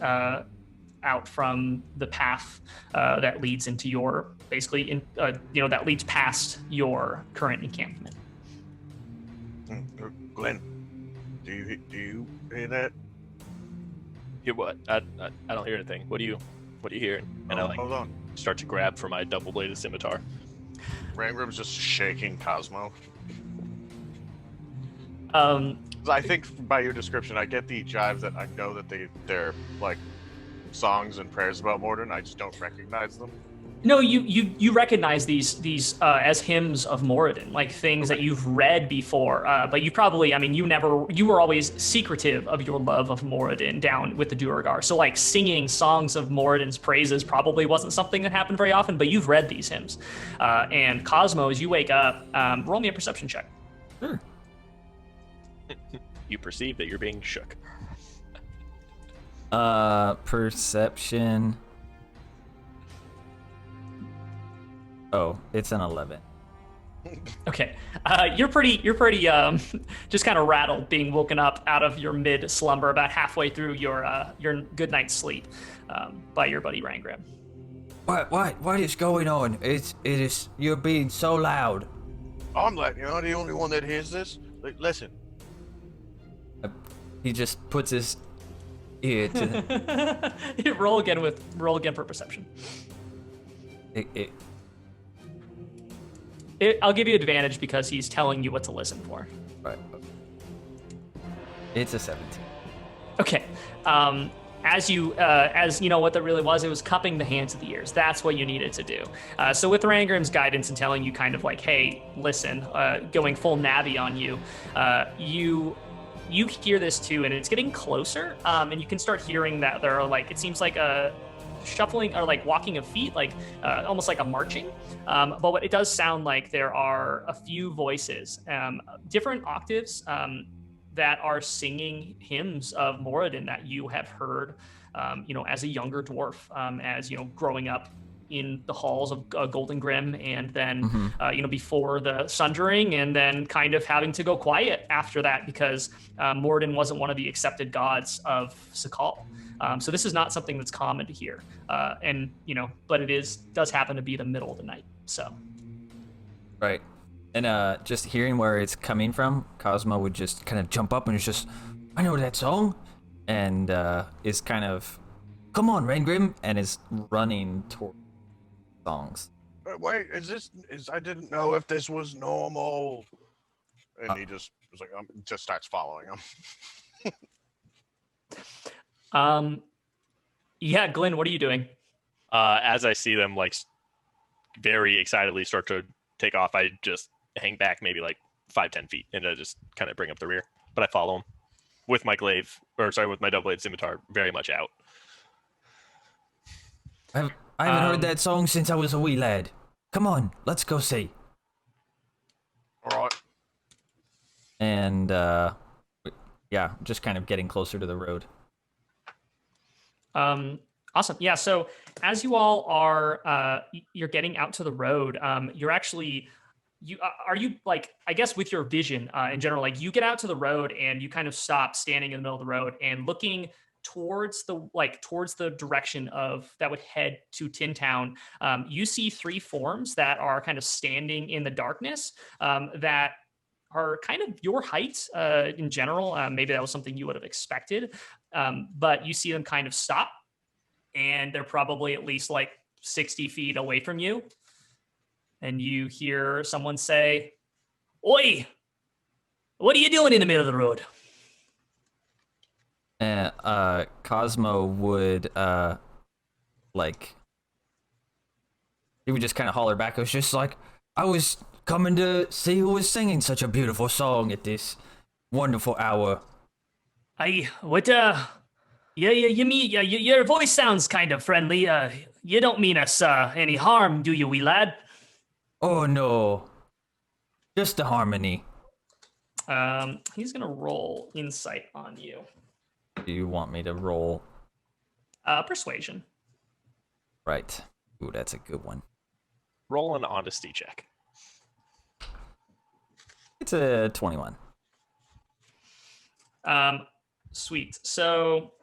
out from the path that leads into your, basically, that leads past your current encampment. Glenn, do you hear that? Hear what? I don't hear anything. What are you hearing? And I Hold on. start to grab for my double-bladed scimitar. Rangrim's just shaking Cosmo. Um, I think by your description, I get the jive that I know that they're like songs and prayers about Morden. I just don't recognize them. No, you recognize these as hymns of Moradin, like things that you've read before. But you probably, you were always secretive of your love of Moradin down with the Duergar. So like singing songs of Moradin's praises probably wasn't something that happened very often, but you've read these hymns. And Cosmo, as you wake up, roll me a perception check. Sure. You perceive that you're being shook. Perception. Oh, it's an 11. Okay, you're pretty just kind of rattled, being woken up out of your mid slumber about halfway through your good night's sleep by your buddy Rangram. What is going on? You're being so loud. I'm like, you're the only one that hears this. Like, listen. He just puts his ear to the... roll again for perception. I'll give you advantage because he's telling you what to listen for. Right. It's a 17. Okay. As you know what that really was, it was cupping the hands of the ears. That's what you needed to do. So with Rangrim's guidance and telling you kind of like, hey, listen, going full nabby on you, you you hear this too, and it's getting closer. And you can start hearing that there are like, it seems like a shuffling or like walking of feet, like almost like a marching. But what it does sound like there are a few voices, different octaves, that are singing hymns of Moradin that you have heard, as a younger dwarf, as growing up in the halls of Golden Grim, and then before the Sundering, and then kind of having to go quiet after that because Moradin wasn't one of the accepted gods of Sakal. So this is not something that's common to hear, but it does happen to be the middle of the night. So, right, and just hearing where it's coming from, Cosmo would just kind of jump up and it's just, I know that song, and is kind of, come on, Rangrim, and is running toward songs. Wait, I didn't know if this was normal. And he just was like, just starts following him. Yeah, Glenn, what are you doing? As I see them like very excitedly start to take off, I just hang back maybe like 5-10 feet and I just kind of bring up the rear. But I follow them with my with my double-bladed scimitar very much out. I haven't heard that song since I was a wee lad. Come on, let's go see. All right. And just kind of getting closer to the road. Awesome. Yeah. So as you all are, you're getting out to the road. You're actually, are you like, I guess with your vision in general, like you get out to the road and you kind of stop standing in the middle of the road and looking towards the direction of that would head to Tin Town. You see 3 forms that are kind of standing in the darkness, that are kind of your height in general. Maybe that was something you would have expected, but you see them kind of stop, and they're probably at least like 60 feet away from you. And you hear someone say, "Oi, what are you doing in the middle of the road?" Cosmo would he would just kind of holler back. It was just like, I was coming to see who was singing such a beautiful song at this wonderful hour. Your voice sounds kind of friendly. You don't mean us any harm, do you, wee lad? Oh no, just the harmony. He's gonna roll insight on you. Do you want me to roll? Persuasion. Right. Ooh, that's a good one. Roll an honesty check. It's a 21. Sweet. So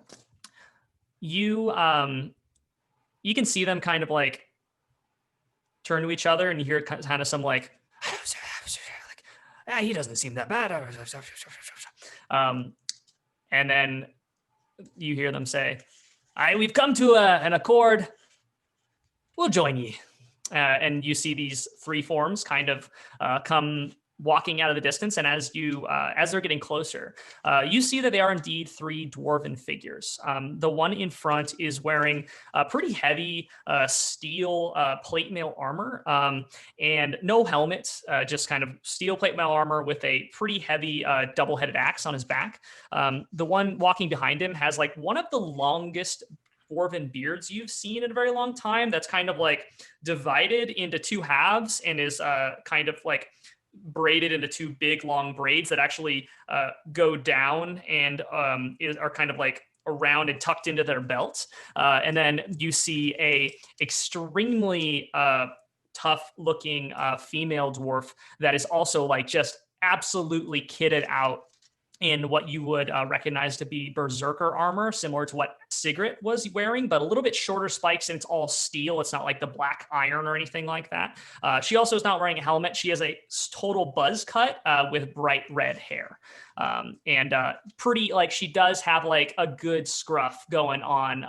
you can see them kind of like turn to each other, and you hear kind of some like he doesn't seem that bad. And then you hear them say, we've come to an accord. We'll join ye. And you see these 3 forms kind of come walking out of the distance. And as they're getting closer, you see that they are indeed 3 dwarven figures. The one in front is wearing a pretty heavy steel plate mail armor, and no helmet, just kind of steel plate mail armor with a pretty heavy double-headed axe on his back. The one walking behind him has like one of the longest dwarven beards you've seen in a very long time, that's kind of like divided into 2 halves and is kind of like braided into 2 big long braids that actually go down and are kind of like around and tucked into their belt. And then you see a extremely tough looking female dwarf that is also like just absolutely kitted out in what you would recognize to be berserker armor, similar to what Sigrid was wearing, but a little bit shorter spikes, and it's all steel. It's not like the black iron or anything like that. She also is not wearing a helmet. She has a total buzz cut with bright red hair. And pretty, like, she does have like a good scruff going on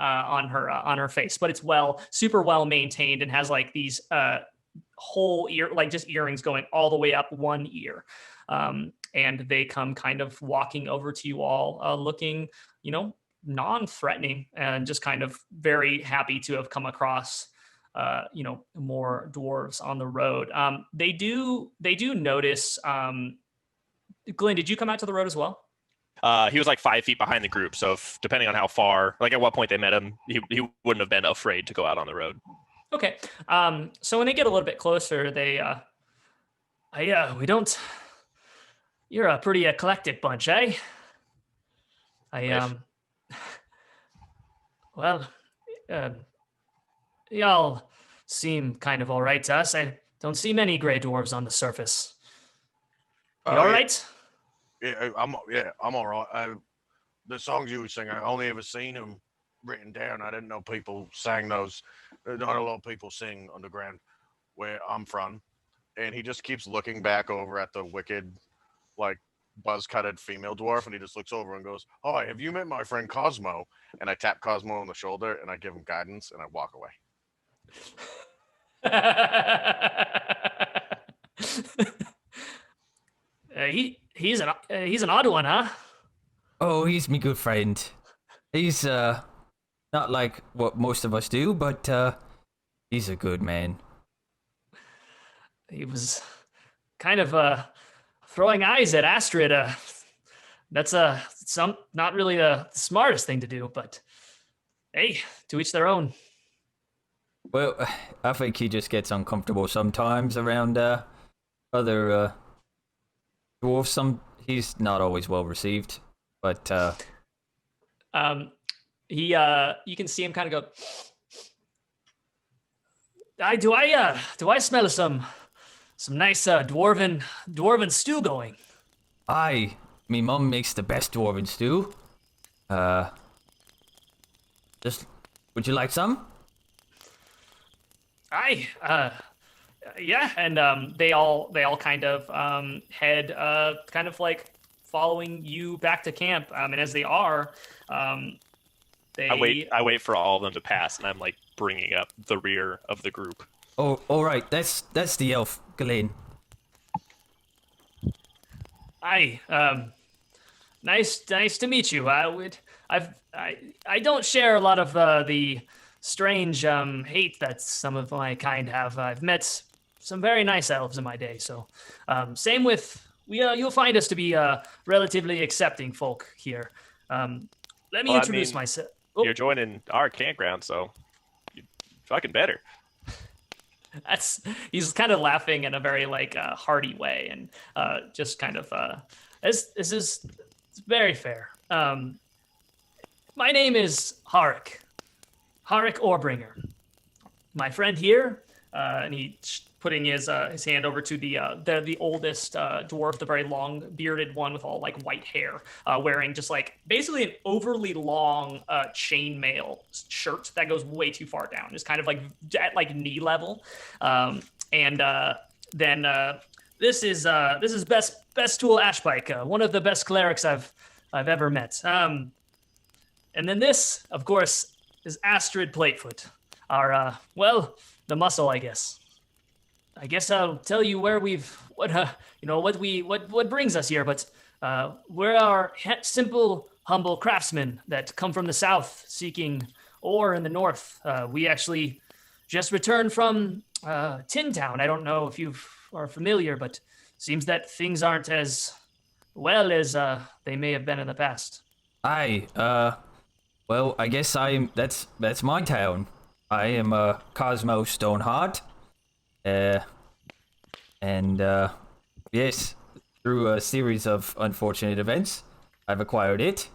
her face, but it's super well maintained, and has like these whole ear, like just earrings going all the way up one ear. And they come kind of walking over to you all, looking, non-threatening, and just kind of very happy to have come across, more dwarves on the road. They do notice. Glenn, did you come out to the road as well? He was like 5 feet behind the group, so depending on how far, like at what point they met him, he wouldn't have been afraid to go out on the road. Okay. So when they get a little bit closer, we don't. You're a pretty eclectic bunch, eh? Well, y'all seem kind of all right to us. I don't see many gray dwarves on the surface. You all right? Yeah, I'm all right. The songs you were singing, I only ever seen them written down. I didn't know people sang those. Not a lot of people sing underground where I'm from. And he just keeps looking back over at the wicked, like, buzz-cutted female dwarf, and he just looks over and goes, "Hi, have you met my friend Cosmo?" And I tap Cosmo on the shoulder, and I give him guidance, and I walk away. He's an odd one, huh? Oh, he's me good friend. He's not like what most of us do, but he's a good man. He was kind of throwing eyes at Astrid. That's not really the smartest thing to do, but hey, to each their own. Well, I think he just gets uncomfortable sometimes around other dwarves. He's not always well received, but you can see him kind of go. Do I smell some nice dwarven stew going? Aye, me mum makes the best dwarven stew. Just, would you like some? Aye, yeah, and they all kind of head kind of like following you back to camp. And as they are, they I wait for all of them to pass, and I'm like bringing up the rear of the group. Oh, all right. That's the elf, Galen. Hi. Nice to meet you. I don't share a lot of the strange hate that some of my kind have. I've met some very nice elves in my day. So, same with you'll find us to be relatively accepting folk here. Let me introduce myself. Oh. You're joining our campground, so you're fucking better. He's kind of laughing in a very like hearty way, and just kind of this is very fair. My name is Harik Orbringer. My friend here, and he putting his hand over to the oldest dwarf, the very long bearded one with all like white hair, wearing just like basically an overly long chainmail shirt that goes way too far down. It's kind of like at like knee level, and then this is best tool Ashpike, one of the best clerics I've ever met. And then this, of course, is Astrid Platefoot, our the muscle, I guess. I guess I'll tell you where what brings us here, but we're our simple, humble craftsmen that come from the south seeking ore in the north. We actually just returned from Tin Town. I don't know if you are familiar, but seems that things aren't as well as they may have been in the past. Aye, well, I guess that's my town. I am Cosmo Stoneheart. Yes, through a series of unfortunate events, I've acquired it.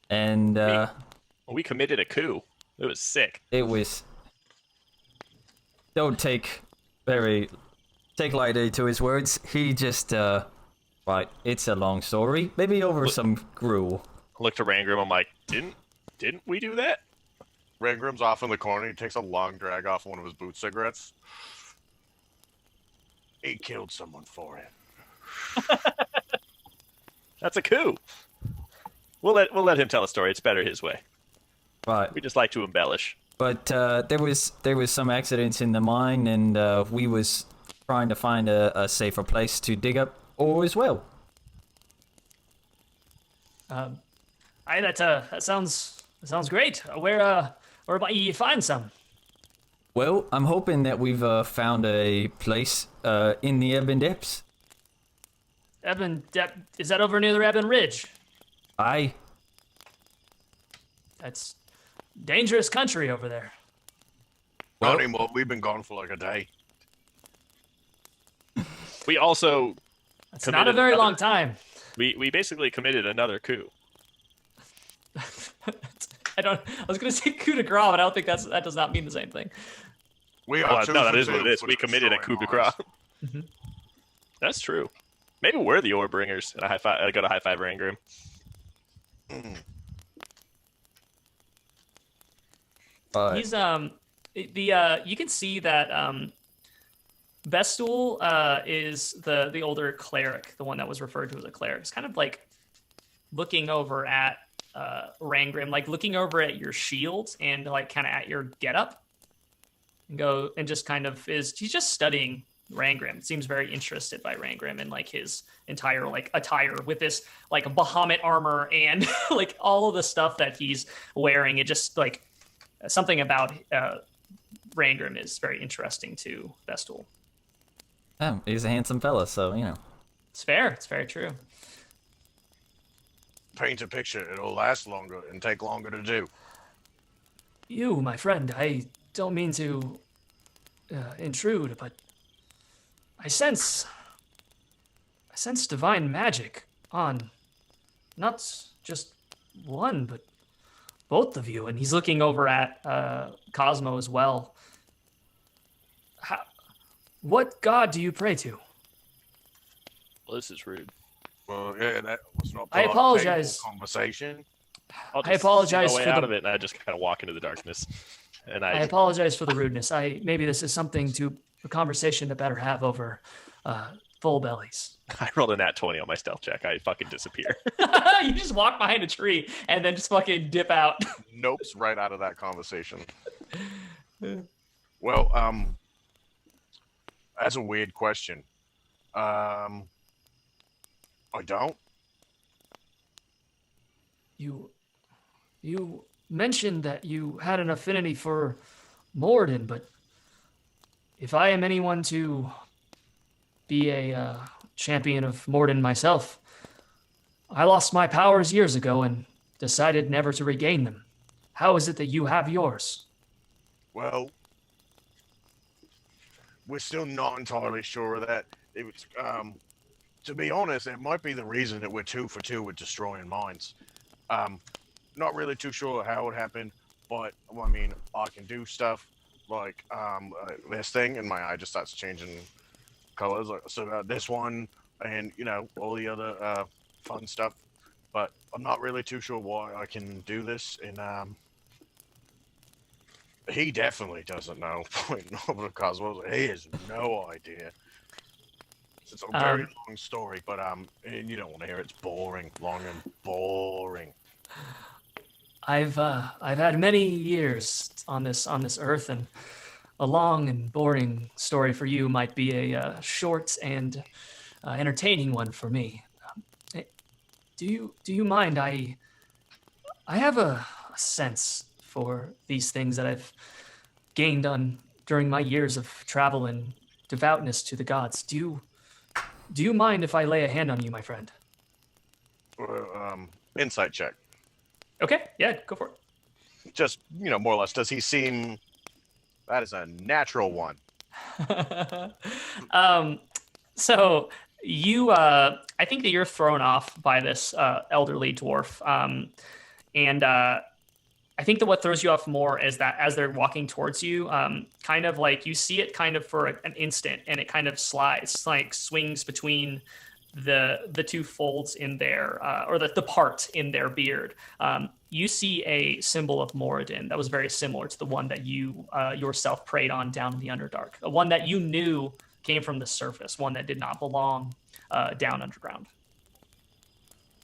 And we committed a coup. It was sick. It was. Don't take lightly to his words. He just right. It's a long story. Maybe over some gruel. I looked at Rangrim. I'm like, didn't we do that? Rangrim's off in the corner. He takes a long drag off one of his boot cigarettes. He killed someone for it. That's a coup. We'll let him tell a story. It's better his way. Right. We just like to embellish. But there was some accidents in the mine, and we was trying to find a safer place to dig up ore as well. That sounds great. Where might you find some? Well, I'm hoping that we've found a place in the Ebon Depths. Ebon Depths, is that over near the Ebon Ridge? Aye. That's dangerous country over there. Well- Not anymore. We've been gone for like a day. We also That's not a very long time. we basically committed another coup. I was gonna say coup de grace, but I don't think that does not mean the same thing. We are Well, two no, for that is two what it is. for We committed a coup destroying de Mars. grace. That's true. Maybe we're the ore bringers, and I go to high five Rangram. Mm. He's you can see that Vestul is the older cleric, the one that was referred to as a cleric. It's kind of like looking over at Rangrim, like looking over at your shield and like kind of at your getup, and just kind of he's just studying Rangrim. Seems very interested by Rangrim and like his entire like attire with this like Bahamut armor and like all of the stuff that he's wearing. It just like something about Rangrim is very interesting to Vestul. Yeah, he's a handsome fella, so, you know. It's fair. It's very true. Paint a picture. It'll last longer and take longer to do. You, my friend, I don't mean to intrude, but I sense divine magic on not just one, but both of you. And he's looking over at Cosmo as well. What god do you pray to? Well, this is rude. Well, yeah, that was not. I apologize. Conversation. I'll I just apologize see my way for out the- of it, and I just kind of walk into the darkness. And I apologize for the rudeness. Maybe this is something to a conversation to better have over full bellies. I rolled a nat 20 on my stealth check. I fucking disappear. You just walk behind a tree and then just fucking dip out. Nope's right out of that conversation. Well, that's a weird question. I don't. You mentioned that you had an affinity for Morden, but if I am anyone to be a champion of Morden myself, I lost my powers years ago and decided never to regain them. How is it that you have yours? Well, we're still not entirely sure of that. It was, to be honest, it might be the reason that we're 2 for 2 with destroying mines. Not really too sure how it happened, but I mean, I can do stuff like this thing, and my eye just starts changing colors. So this one, and you know, all the other fun stuff. But I'm not really too sure why I can do this, and he definitely doesn't know. Cosmo, he has no idea. It's a very long story, but and you don't want to hear it. It's boring, long and boring. I've had many years on this earth, and a long and boring story for you might be a short and entertaining one for me. Do you mind? I have a sense for these things that I've gained on during my years of travel and devoutness to the gods. Do you mind if I lay a hand on you, my friend? Insight check. Okay, yeah, go for it. Just, you know, more or less, does he seem... That is a natural one. So you, I think that you're thrown off by this elderly dwarf. And I think that what throws you off more is that as they're walking towards you, kind of like you see it kind of for an instant, and it kind of slides, like swings between the two folds in their, or the part in their beard. You see a symbol of Moradin that was very similar to the one that you yourself preyed on down in the Underdark. A one that you knew came from the surface, one that did not belong down underground.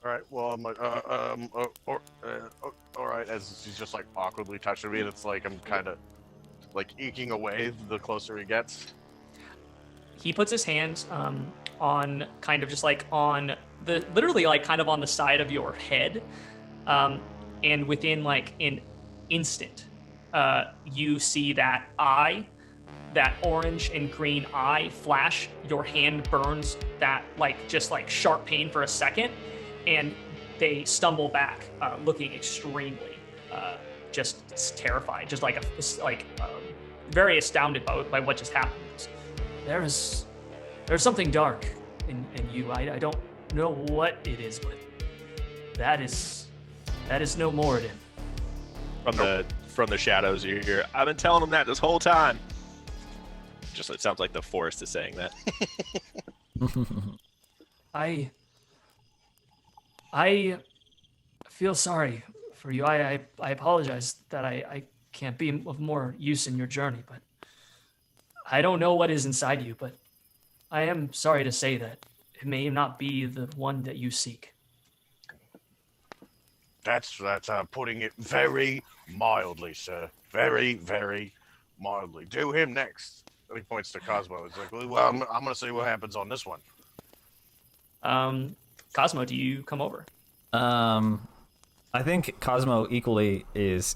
All right, well, I'm like, all right, as he's just like awkwardly touching me, and it's like I'm kind of like eking away the closer he gets. He puts his hand on kind of just like on the, literally like kind of on the side of your head. And within like an instant, you see that eye, that orange and green eye flash. Your hand burns that like just like sharp pain for a second, and they stumble back, looking extremely just terrified, just very astounded by what just happened. There's something dark in you. I don't know what it is, but that is no Moradin. From the shadows, you hear, I've been telling them that this whole time. Just it sounds like the forest is saying that. I feel sorry for you. I apologize that I can't be of more use in your journey, but I don't know what is inside you, but I am sorry to say that it may not be the one that you seek. That's putting it very mildly, sir. Very, very mildly. Do him next. And he points to Cosmo. It's like, well, I'm going to see what happens on this one. Cosmo, do you come over? I think Cosmo equally is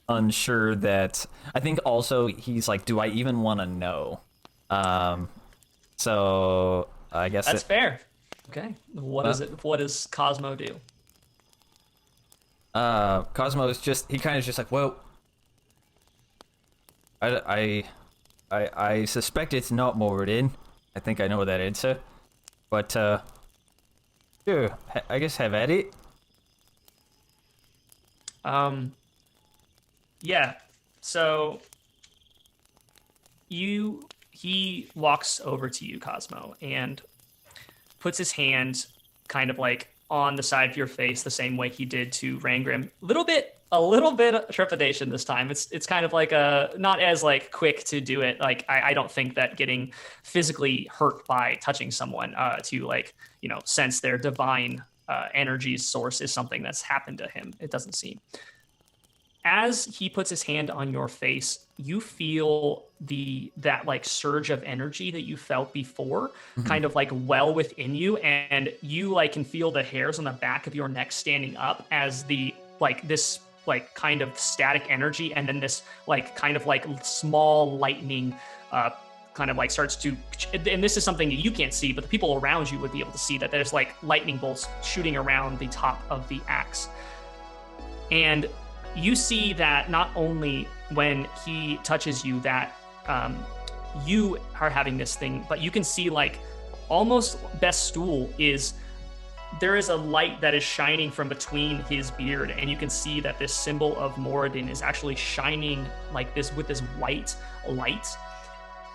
unsure that. I think also he's like, do I even want to know? So I guess that's fair. Okay. What does Cosmo do? Cosmo is he kind of just like, well, I suspect it's not Moradin. I think I know that answer, but sure, I guess have at it. Yeah. So he walks over to you, Cosmo, and puts his hand kind of like on the side of your face the same way he did to Rangrim. A little bit of trepidation this time. It's kind of like not as like quick to do it. Like I don't think that getting physically hurt by touching someone to like, sense their divine energy source is something that's happened to him. It doesn't seem. As he puts his hand on your face, you feel that like surge of energy that you felt before, kind of like well within you, and you like can feel the hairs on the back of your neck standing up as this kind of static energy, and then this like kind of like small lightning kind of like starts to, and this is something that you can't see, but the people around you would be able to see that there's like lightning bolts shooting around the top of the axe. And you see that not only when he touches you that you are having this thing, but you can see like almost Bestool there is a light that is shining from between his beard, and you can see that this symbol of Moradin is actually shining like this with this white light.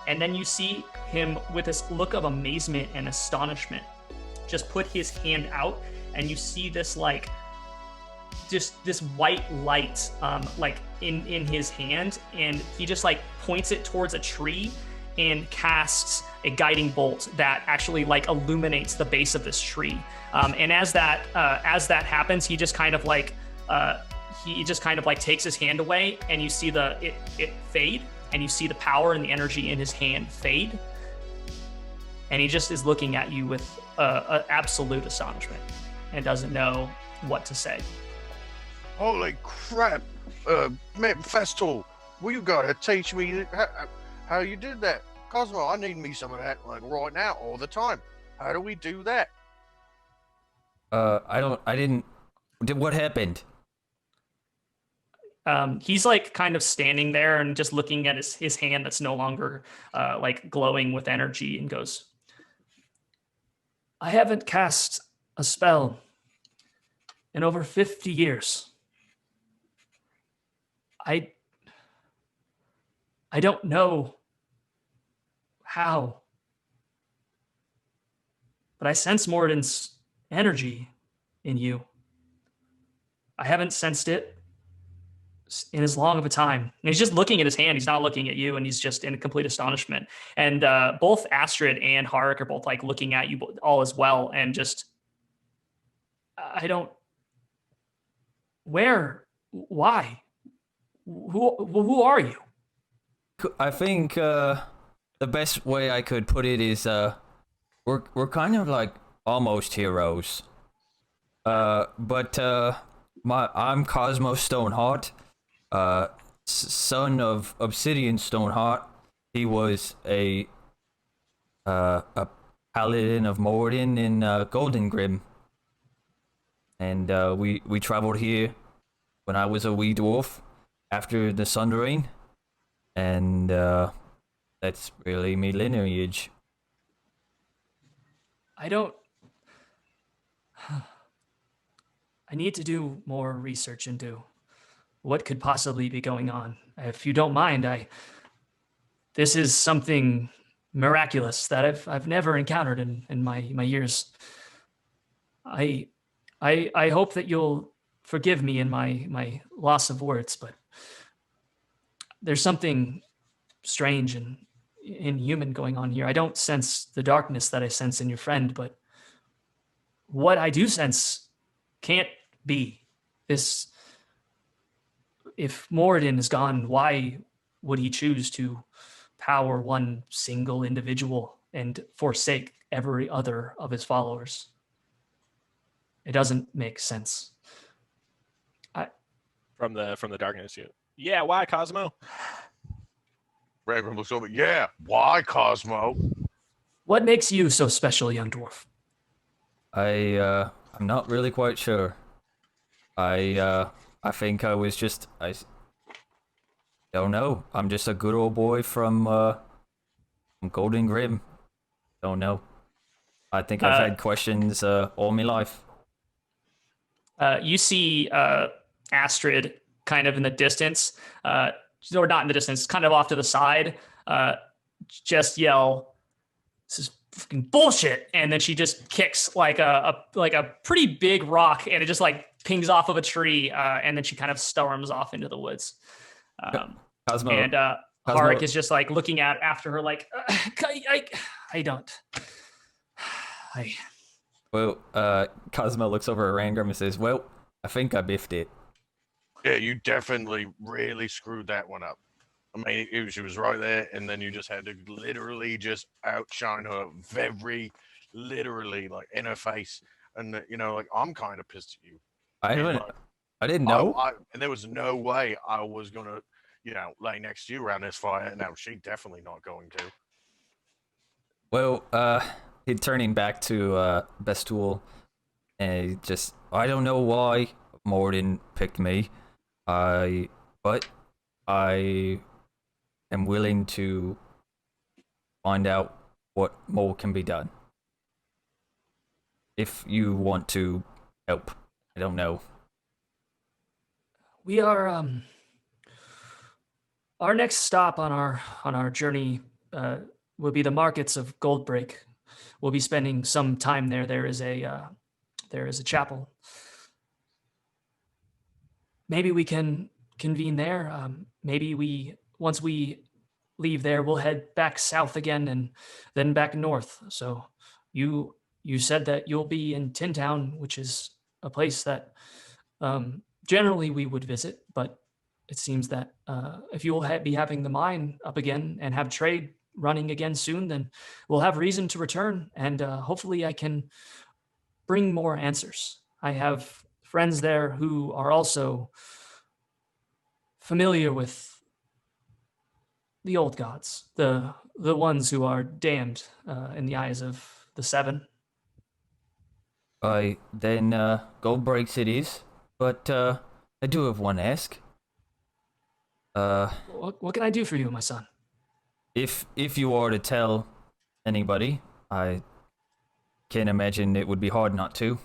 And then you see him with this look of amazement and astonishment just put his hand out, and you see this like just this white light like in his hand, and he just like points it towards a tree and casts a guiding bolt that actually like illuminates the base of this tree. And as that happens, he just kind of like takes his hand away, and you see it fade, and you see the power and the energy in his hand fade, and he just is looking at you with absolute astonishment and doesn't know what to say. Holy crap! Man, Festool, will you gotta teach me how you did that? Cosmo, I need me some of that like right now, all the time. How do we do that? What happened? He's like kind of standing there and just looking at his hand that's no longer like glowing with energy, and goes, I haven't cast a spell in over 50 years. I don't know how, but I sense Moradin's energy in you. I haven't sensed it in as long of a time. And he's just looking at his hand. He's not looking at you, and he's just in complete astonishment. And both Astrid and Harik are both like looking at you all as well, and just, why? Who are you? I think the best way I could put it is we're kind of like almost heroes. But I'm Cosmo Stoneheart, son of Obsidian Stoneheart. He was a paladin of Moradin in Golden Grim. and we traveled here when I was a wee dwarf after the Sundering, and that's really me lineage. I don't. I need to do more research into what could possibly be going on. If you don't mind, this is something miraculous that I've never encountered in my years. I I hope that you'll forgive me in my loss of words, but there's something strange and inhuman going on here. I don't sense the darkness that I sense in your friend, but what I do sense can't be this. If Moradin is gone, why would he choose to power one single individual and forsake every other of his followers? It doesn't make sense. From the darkness, yeah. Why, Cosmo? Ragrim looks over. Yeah, why, Cosmo? What makes you so special, young dwarf? I'm not really quite sure. I think I don't know. I'm just a good old boy from Golden Grim. Don't know. I think I've had questions all my life. You see Astrid kind of in the distance, or not in the distance, kind of off to the side, just yell, "This is fucking bullshit!" And then she just kicks like a pretty big rock, and it just like pings off of a tree, and then she kind of storms off into the woods. Cosmo, and Cosmo. Harik is just like looking after her, like, I don't. Well, Cosmo looks over at Rangram and says, "Well, I think I biffed it." Yeah, you definitely really screwed that one up. I mean, she was right there, and then you just had to literally just outshine her very literally, like, in her face. And, you know, like, I'm kind of pissed at you. I didn't know. And there was no way I was going to, you know, lay next to you around this fire. Now, she definitely not going to. Well, he's turning back to Bestool, and I don't know why Morden picked me. But I am willing to find out what more can be done. If you want to help, I don't know. We are our next stop on our journey will be the markets of Goldbreak. We'll be spending some time there. There is a chapel. Maybe we can convene there. Maybe once we leave there, we'll head back south again and then back north. So you said that you'll be in Tin Town, which is a place that generally we would visit, but it seems that if you will be having the mine up again and have trade running again soon, then we'll have reason to return, and hopefully I can bring more answers. I have friends there who are also familiar with the old gods, the ones who are damned in the eyes of the seven. Then Goldbreaks it is, but I do have one ask. What can I do for you, my son? If you are to tell anybody, I can imagine it would be hard not to.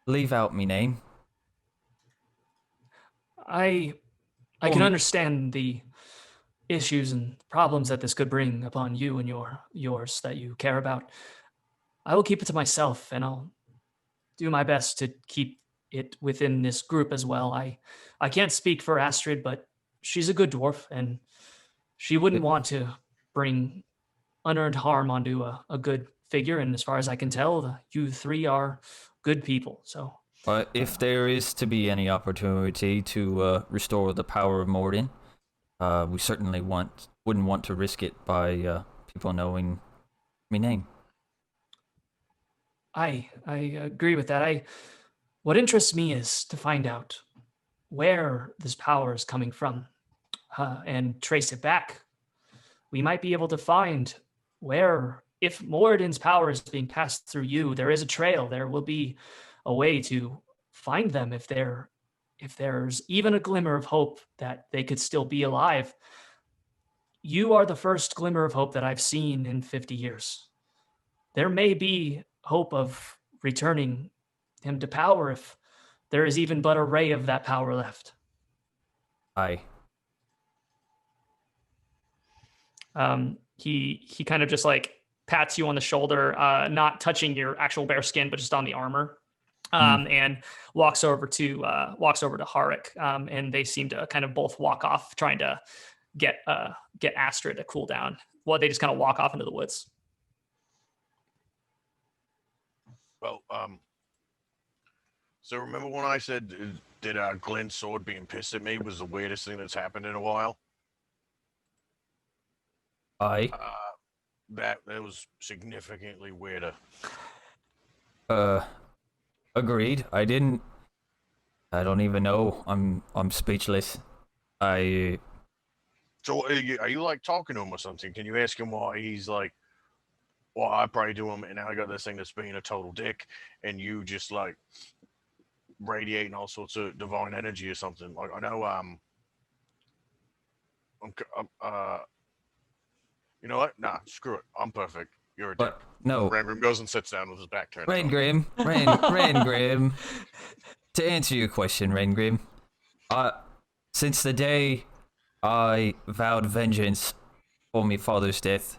Leave out me name. I can understand the issues and problems that this could bring upon you and yours that you care about. I will keep it to myself, and I'll do my best to keep it within this group as well. I can't speak for Astrid, but she's a good dwarf, and she wouldn't want to bring unearned harm onto a good figure. And as far as I can tell, you three are good people. So, if there is to be any opportunity to restore the power of Morden, we certainly wouldn't want to risk it by people knowing me name. I agree with that. What interests me is to find out where this power is coming from and trace it back. We might be able to find where if Moradin's power is being passed through you, there is a trail. There will be a way to find them if there's even a glimmer of hope that they could still be alive. You are the first glimmer of hope that I've seen in 50 years. There may be hope of returning him to power if there is even but a ray of that power left. Aye. He kind of just like pats you on the shoulder, not touching your actual bare skin, but just on the armor, and walks over to Harik, and they seem to kind of both walk off, trying to get Astrid to cool down. Well, they just kind of walk off into the woods. Well, so remember when I said that Glenn's sword being pissed at me was the weirdest thing that's happened in a while? Aye. That was significantly weirder. Agreed. I don't even know. I'm speechless. So are you like talking to him or something? Can you ask him why he's like, well, I pray to him, and now I got this thing that's being a total dick, and you just like radiating all sorts of divine energy or something. Like I know, you know what? Nah, screw it. I'm perfect. You're a dick. But no. Rangrim goes and sits down with his back turned. Rangrim. To answer your question, Rangrim, since the day I vowed vengeance for my father's death,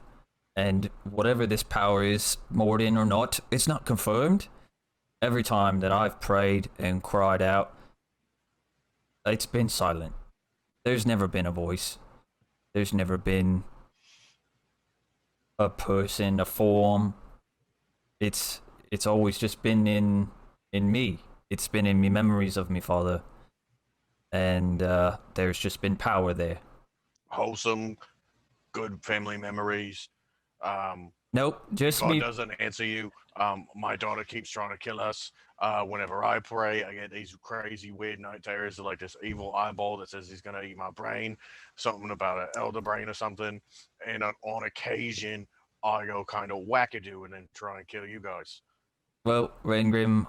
and whatever this power is, Moradin or not, it's not confirmed. Every time that I've prayed and cried out, it's been silent. There's never been a voice. There's never been a person, a form. It's always just been in me. It's been in me memories of me father. And there's just been power there. Wholesome, good family memories. Nope, just God me. doesn't answer you. My daughter keeps trying to kill us. Whenever I pray, I get these crazy weird night terrors of like this evil eyeball that says he's gonna eat my brain, something about an elder brain or something. And on occasion, I go kind of wackadoo and then try and kill you guys. Well, Raingrim,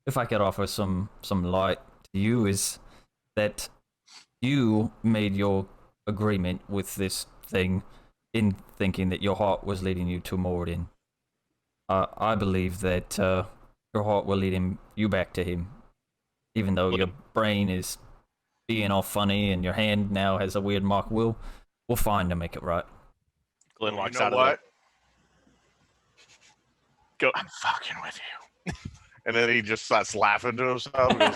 if I could offer some light to you, is that you made your agreement with this thing in thinking that your heart was leading you to Moradin. I believe that your heart will lead you back to him, even though your brain is being all funny and your hand now has a weird mark. We'll find to make it right. Glenn walks You know out what? of the... Go. I'm fucking with you. And then he just starts laughing to himself. And goes,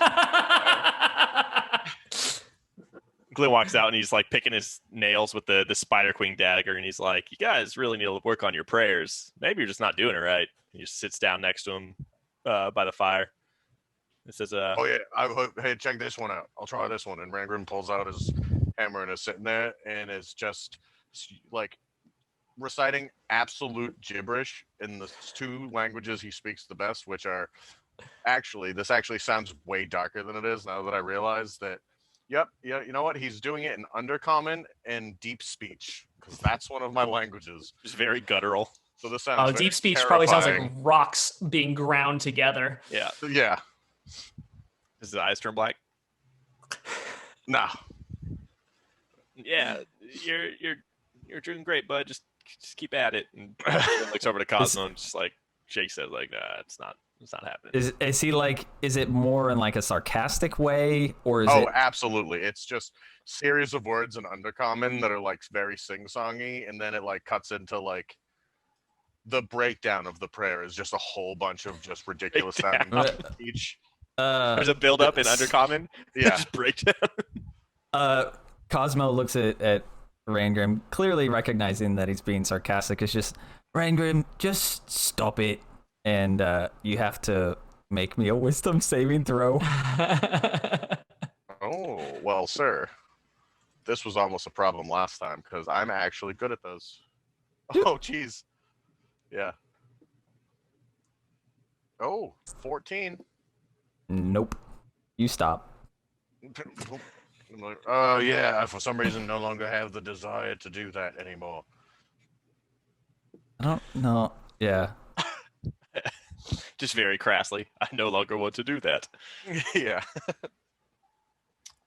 Glenn walks out and he's like picking his nails with the spider queen dagger, and he's like, "You guys really need to work on your prayers. Maybe you're just not doing it right." He just sits down next to him by the fire. It says, "Oh yeah, hey, check this one out. I'll try this one." And Rangrim pulls out his hammer and is sitting there and is just like reciting absolute gibberish in the two languages he speaks the best, which are this actually sounds way darker than it is now that I realize that. Yep, yeah, you know what? He's doing it in Undercommon and Deep Speech, because that's one of my languages. just very guttural. So this sounds Deep Speech terrifying. probably sounds like rocks being ground together. Yeah. Yeah. Does his eyes turn black? Nah. Yeah, you're doing great, bud. Just keep at it. And he looks over to Cosmo and just like shakes it, like, nah, it's not happening. Is he like? Is it more in like a sarcastic way, or is it? Oh, absolutely. It's just series of words in Undercommon that are like very sing-songy, and then it like cuts into like the breakdown of the prayer is just a whole bunch of just ridiculous sounding speech. There's a build-up in Undercommon. Yeah. Just breakdown. Cosmo looks at Rangrim, clearly recognizing that he's being sarcastic. It's just, Rangrim, just stop it. And you have to make me a wisdom saving throw. Oh, well, sir. This was almost a problem last time, because I'm actually good at those. Oh, jeez. Yeah. Oh, 14. Nope. You stop. I'm like, oh, yeah, I for some reason no longer have the desire to do that anymore. I don't know. Yeah. Just very crassly. I no longer want to do that. Yeah.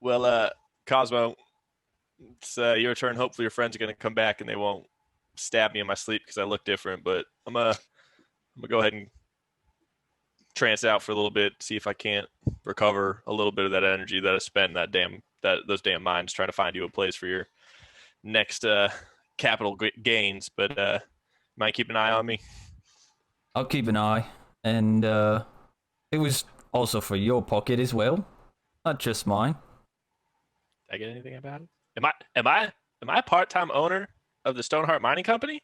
Well, Cosmo, it's your turn. Hopefully, your friends are going to come back and they won't stab me in my sleep because I look different. But I'm gonna go ahead and trance out for a little bit, see if I can't recover a little bit of that energy that I spent in those damn mines trying to find you a place for your next capital gains. But might keep an eye on me. I'll keep an eye. And it was also for your pocket as well, not just mine. Did I get anything about it? Am I a part-time owner of the Stoneheart Mining Company?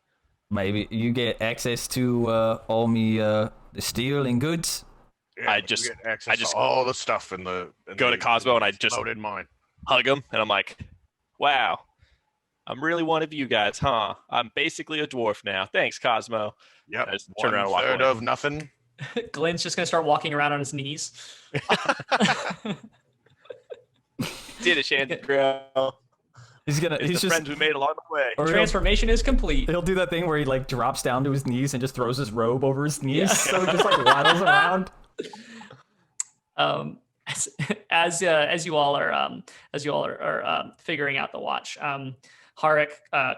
Maybe you get access to all the steel and goods. Yeah, I you just get access to all the stuff in the go to Cosmo and I just loaded mine. hug him and I'm like, wow, I'm really one of you guys, huh? I'm basically a dwarf now. Thanks, Cosmo. Yep. I just turn around and walk One-third away. of nothing. Glenn's just gonna start walking around on his knees. Did it, Shanty Girl. He's The just friends we made along the way. or Transformation is complete. he'll do that thing where he like drops down to his knees and just throws his robe over his knees, Yeah. so he just like waddles around. As you all are figuring out the watch, Harik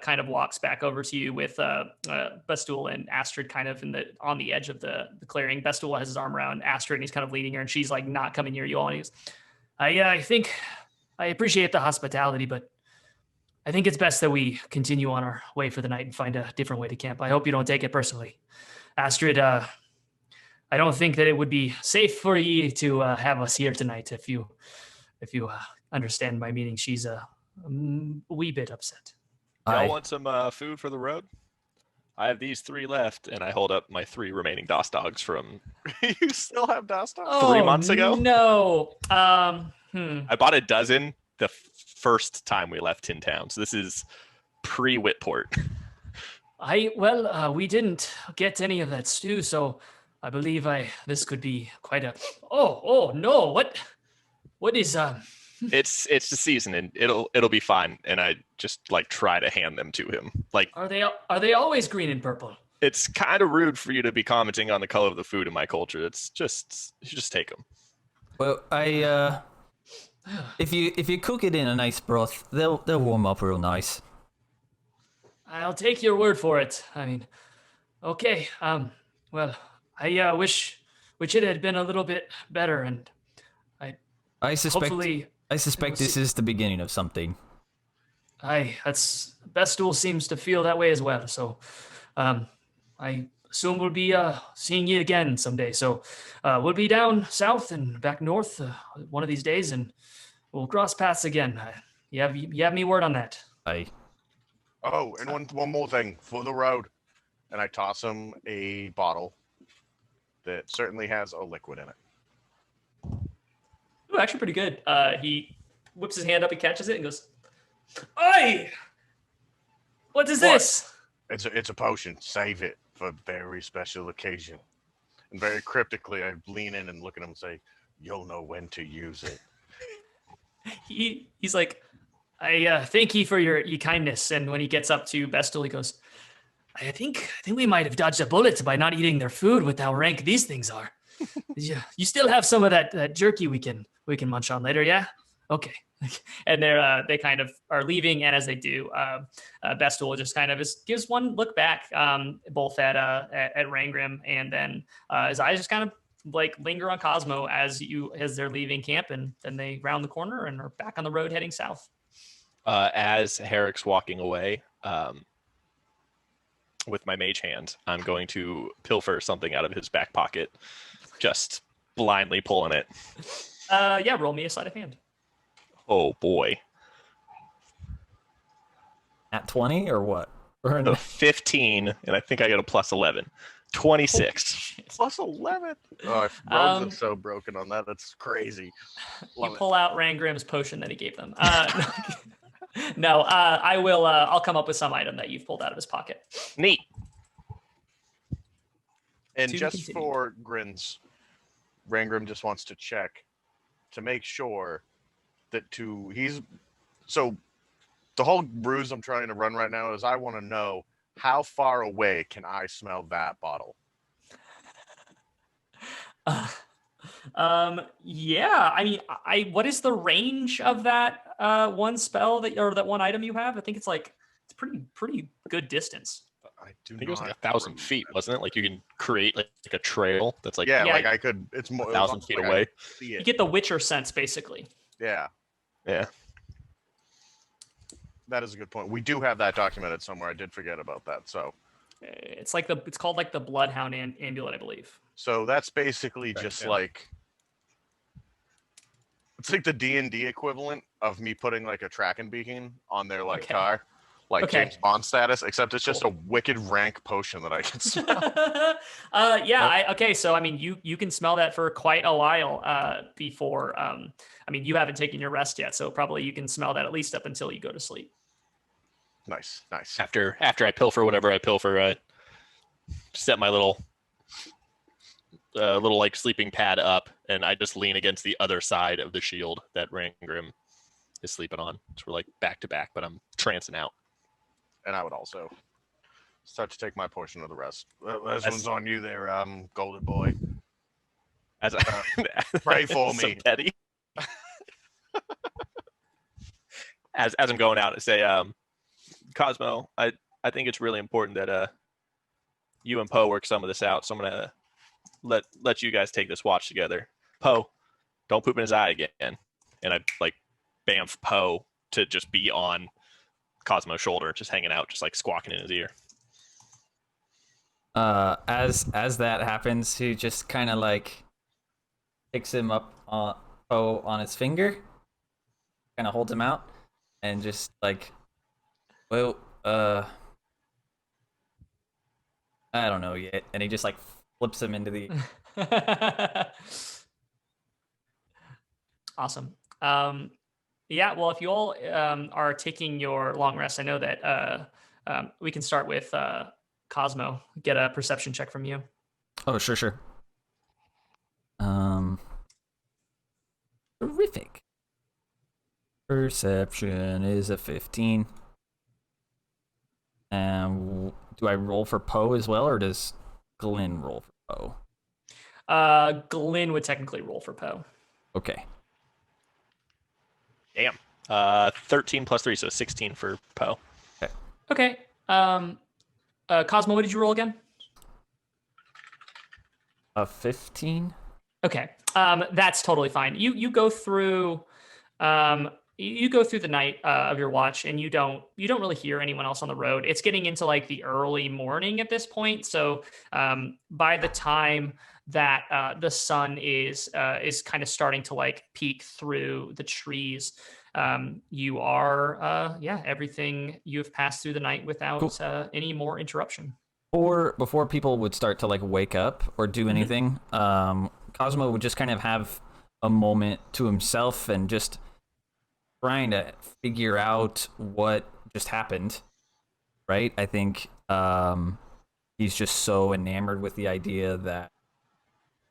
kind of walks back over to you with Bastul and Astrid kind of on the edge of the clearing. Bastul has his arm around Astrid and he's kind of leading her, and she's like not coming near you all. And he goes, I think I appreciate the hospitality, but I think it's best that we continue on our way for the night and find a different way to camp. I hope you don't take it personally. Astrid, I don't think that it would be safe for you to have us here tonight if you understand my meaning. She's a wee bit upset. Y'all want some food for the road? I have these 3 left, and I hold up my 3 remaining DOS dogs from You still have DOS dogs? 3 months ago. No. I bought a dozen the first time we left Tin Town, so this is pre-Whitport. We didn't get any of that stew, so I believe this could be quite a. Oh no! What is It's the season, and it'll be fine. And I just like try to hand them to him. Like, Are they always green and purple? it's kind of rude for you to be commenting on the color of the food in my culture. It's just you just take them. Well, if you cook it in a nice broth, they'll warm up real nice. I'll take your word for it. I mean, okay. Well, I wish it had been a little bit better, and I suspect hopefully this is the beginning of something. Bestool seems to feel that way as well. So, I assume we'll be seeing you again someday. So, we'll be down south and back north one of these days, and we'll cross paths again. You have me word on that. Oh, and one more thing for the road. And I toss him a bottle that certainly has a liquid in it. Ooh, actually pretty good. He whips his hand up and catches it and goes, "Oi! What is this?" It's a potion. Save it for a very special occasion. And very cryptically, I lean in and look at him and say, "You'll know when to use it." He's like, I thank you for your kindness. And when he gets up to Bestel, he goes, I think we might have dodged a bullet by not eating their food with how rank these things are. You still have some of that jerky we can munch on later, yeah? Okay. And they kind of are leaving, and as they do, Bestel just kind of gives one look back, both at Rangrim, and then his eyes just kind of like linger on Cosmo as they're leaving camp, and then they round the corner and are back on the road heading south. As Herrick's walking away, with my mage hand, I'm going to pilfer something out of his back pocket, just blindly pulling it. Yeah, roll me a sleight of hand. Oh boy. At 20 or what? So 15, and I think I get a plus 11. 26. Plus 11. Oh, rogues are so broken on that. That's crazy. You pull out Rangrim's potion that he gave them. No, I will. I'll come up with some item that you've pulled out of his pocket. Neat. And just for grins, Rangrim just wants to check to make sure that so the whole ruse I'm trying to run right now is I want to know how far away can I smell that bottle? Yeah, I mean, what is the range of that one spell or that one item you have? I think it's pretty good distance. I do I think it was like not 1,000 feet, wasn't it? Like you can create like a trail that's like Yeah, Yeah. like I could. It's more 1,000 feet away. See You it. get the Witcher sense, basically. Yeah, Yeah. that is a good point. We do have that documented somewhere. I did forget about that. It's called like the Bloodhound amulet, I believe. So that's basically Okay, just yeah. like it's like the D&D equivalent of me putting like a tracking beacon on their like Okay. car, like Okay. James Bond status, except it's just Cool. a wicked rank potion that I can smell. Okay. So I mean, you can smell that for quite a while before. I mean, you haven't taken your rest yet, so probably you can smell that at least up until you go to sleep. Nice. After I pilfer whatever I pilfer, I set my little like sleeping pad up, and I just lean against the other side of the shield that Rangrim is sleeping on. So we're like back to back, but I'm trancing out. And I would also start to take my portion of the rest. This one's on you there, golden boy. As I Pray for so me. petty. as I'm going out, I say, Cosmo, I think it's really important that you and Poe work some of this out. So I'm gonna let you guys take this watch together. Poe, don't poop in his eye again. And I like bamf Poe to just be on Cosmo's shoulder, just hanging out, just like squawking in his ear. As that happens, he just kind of like picks him up on his finger, kind of holds him out, and just like, well, I don't know yet, and he just like flips him into the. Awesome. Yeah. Well, if you all are taking your long rest, I know that we can start with Cosmo. Get a perception check from you. Oh, sure. Terrific. Perception is a 15. And do I roll for Poe as well, or does Glenn roll for Poe? Glenn would technically roll for Poe. Okay. Damn. 13 plus 3, so 16 for Poe. Okay. Cosmo, what did you roll again? A 15. Okay. That's totally fine. You go through the night of your watch, and you don't really hear anyone else on the road. It's getting into like the early morning at this point. So by the time that the sun is kind of starting to like peek through the trees, you are everything you have passed through the night without Cool. any more interruption. Or before people would start to like wake up or do anything, Cosmo would just kind of have a moment to himself and just trying to figure out what just happened. Right? I think he's just so enamored with the idea that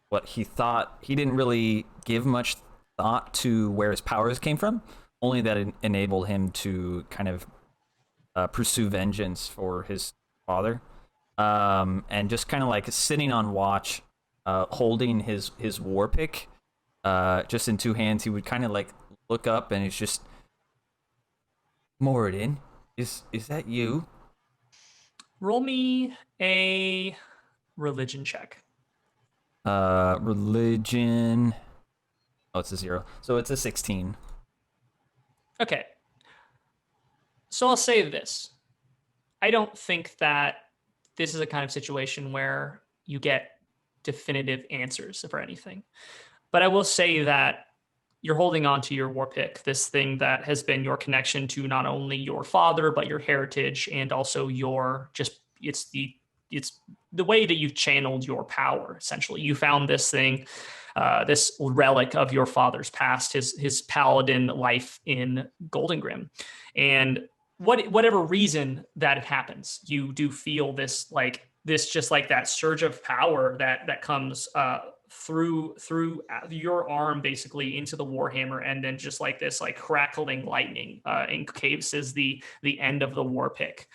what he thought, he didn't really give much thought to where his powers came from, only that it enabled him to kind of pursue vengeance for his father. And just kind of like sitting on watch, holding his war pick, just in two hands. He would kind of like look up, and it's just, Moradin, is that you? Roll me a religion check. Religion. Oh, it's a 0, so it's a 16. Okay. So I'll say this. I don't think that this is a kind of situation where you get definitive answers for anything. But I will say that you're holding on to your war pick, this thing that has been your connection to not only your father, but your heritage, and also your it's the way that you've channeled your power. Essentially, you found this thing, this relic of your father's past, his paladin life in Golden Grim, and whatever reason that it happens, you do feel this just like that surge of power that comes through your arm basically into the warhammer, and then just like this like crackling lightning encases the end of the war pick.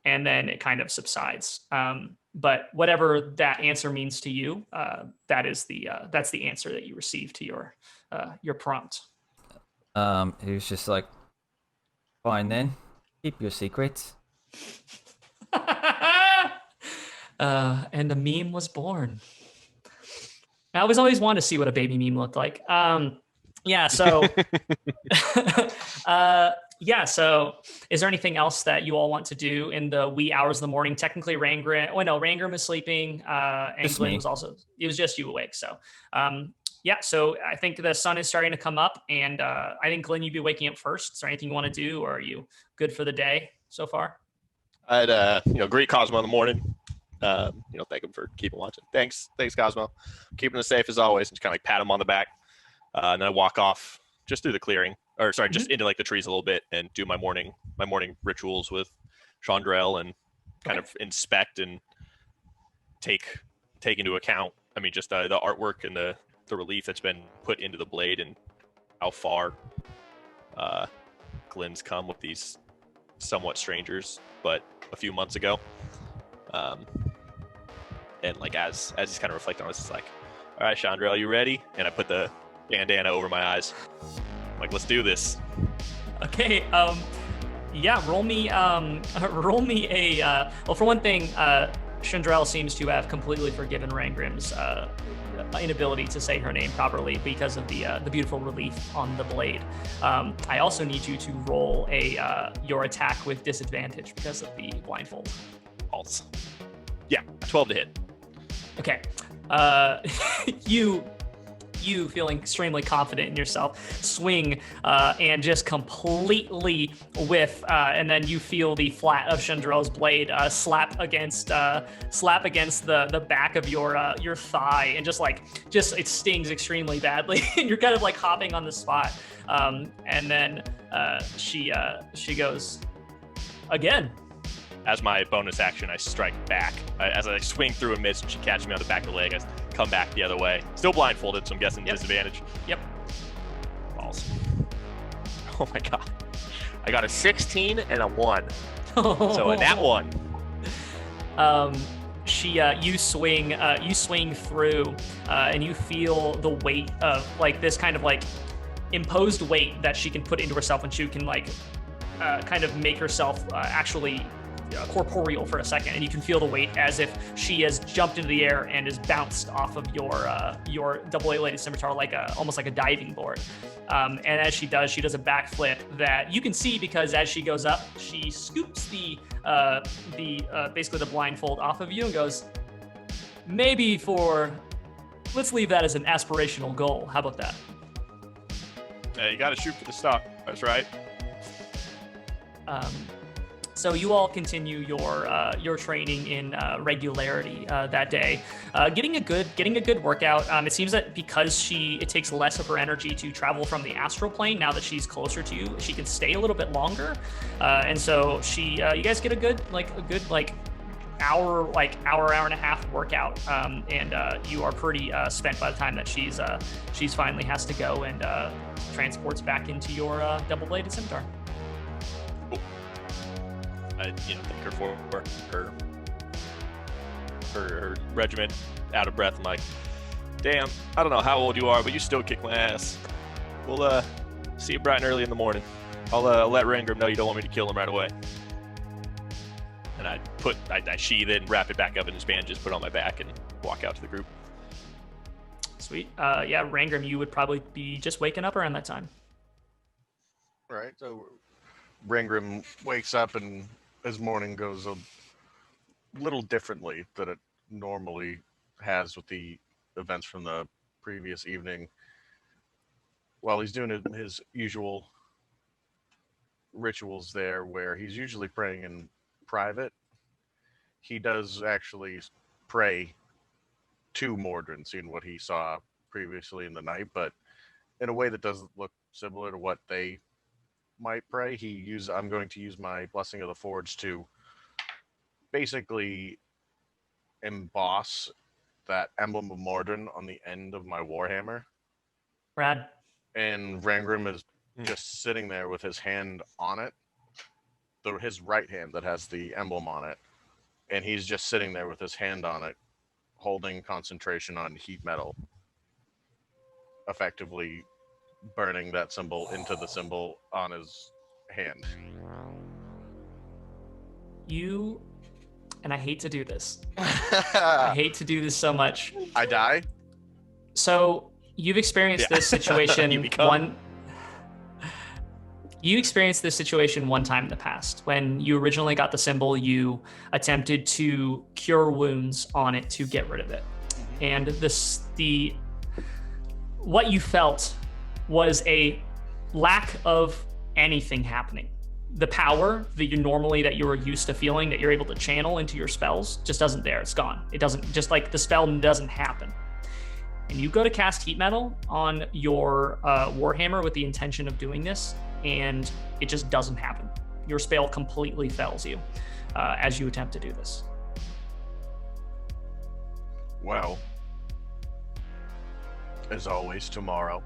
and then it kind of subsides. But whatever that answer means to you, that's the answer that you receive to your prompt. He was just like, fine then, keep your secrets. And the meme was born. I always wanted to see what a baby meme looked like. Yeah. So, So, is there anything else that you all want to do in the wee hours of the morning? Technically, Rangram is sleeping, and Just Glenn me. was also. It was just you awake. So, So I think the sun is starting to come up, and I think Glenn, you'd be waking up first. Is there anything you want to do, or are you good for the day so far? I'd greet Cosmo in the morning. Thank him for keeping watching. Thanks, Cosmo, keeping us safe as always. And just kind of like pat him on the back, and then I walk off just through the clearing, or sorry, just into like the trees a little bit, and do my morning rituals with Chandrell, and kind of inspect and take into account. I mean, just the artwork and the relief that's been put into the blade, and how far Glenn's come with these somewhat strangers, but a few months ago. And like as he's kind of reflecting on this, it's like, all right, Chandrell, you ready? And I put the bandana over my eyes. I'm like, let's do this. Okay. Roll me a. Well, for one thing, Chandrell seems to have completely forgiven Rangrim's inability to say her name properly because of the beautiful relief on the blade. I also need you to roll your attack with disadvantage because of the blindfold. False. Yeah, 12 to hit. Okay. You feeling extremely confident in yourself, swing and just completely whiff, and then you feel the flat of Chandrell's blade slap against the back of your thigh, and just it stings extremely badly, and you're kind of like hopping on the spot, and then she goes again. As my bonus action, I strike back. As I swing through a miss, she catches me on the back of the leg. I come back the other way. Still blindfolded, so I'm guessing disadvantage. Yep. Balls. Oh my god. I got a 16 and a 1. So in that one. You swing through, and you feel the weight of like this kind of like imposed weight that she can put into herself, and she can like kind of make herself actually corporeal for a second, and you can feel the weight as if she has jumped into the air and is bounced off of your double-bladed scimitar almost like a diving board. And as she does a backflip that you can see, because as she goes up, she scoops the basically the blindfold off of you and goes, let's leave that as an aspirational goal. How about that? You got to shoot for the stock. That's right. So you all continue your training in regularity that day, getting a good workout. It seems that because it takes less of her energy to travel from the astral plane, now that she's closer to you, she can stay a little bit longer, and so you guys get a good hour and a half workout, and you are pretty spent by the time that she's finally has to go and transports back into your double-bladed scimitar. I thank her for her regiment. Out of breath, I'm like, damn, I don't know how old you are, but you still kick my ass. We'll see you bright and early in the morning. I'll let Rangram know you don't want me to kill him right away. And I sheathe it and wrap it back up in his bandages, put it on my back, and walk out to the group. Sweet. Rangram, you would probably be just waking up around that time. Right. So Rangram wakes up, and his morning goes a little differently than it normally has with the events from the previous evening. While he's doing his usual rituals there, where he's usually praying in private, he does actually pray to Mordrin, seeing what he saw previously in the night, but in a way that doesn't look similar to what they might pray. I'm going to use my Blessing of the Forge to basically emboss that emblem of Mordrin on the end of my warhammer. Rad. And Rangram is just sitting there with his hand on it, his right hand that has the emblem on it, and he's just sitting there with his hand on it, holding concentration on heat metal, effectively burning that symbol into the symbol on his hand. And I hate to do this. I hate to do this so much. I die? So you've experienced this situation You experienced this situation one time in the past. When you originally got the symbol, you attempted to cure wounds on it to get rid of it. And what you felt was a lack of anything happening. The power that you were used to feeling, that you're able to channel into your spells, just isn't there. It's gone. It doesn't, just like the spell doesn't happen. And you go to cast heat metal on your Warhammer with the intention of doing this, and it just doesn't happen. Your spell completely fails you as you attempt to do this. Well, as always, tomorrow.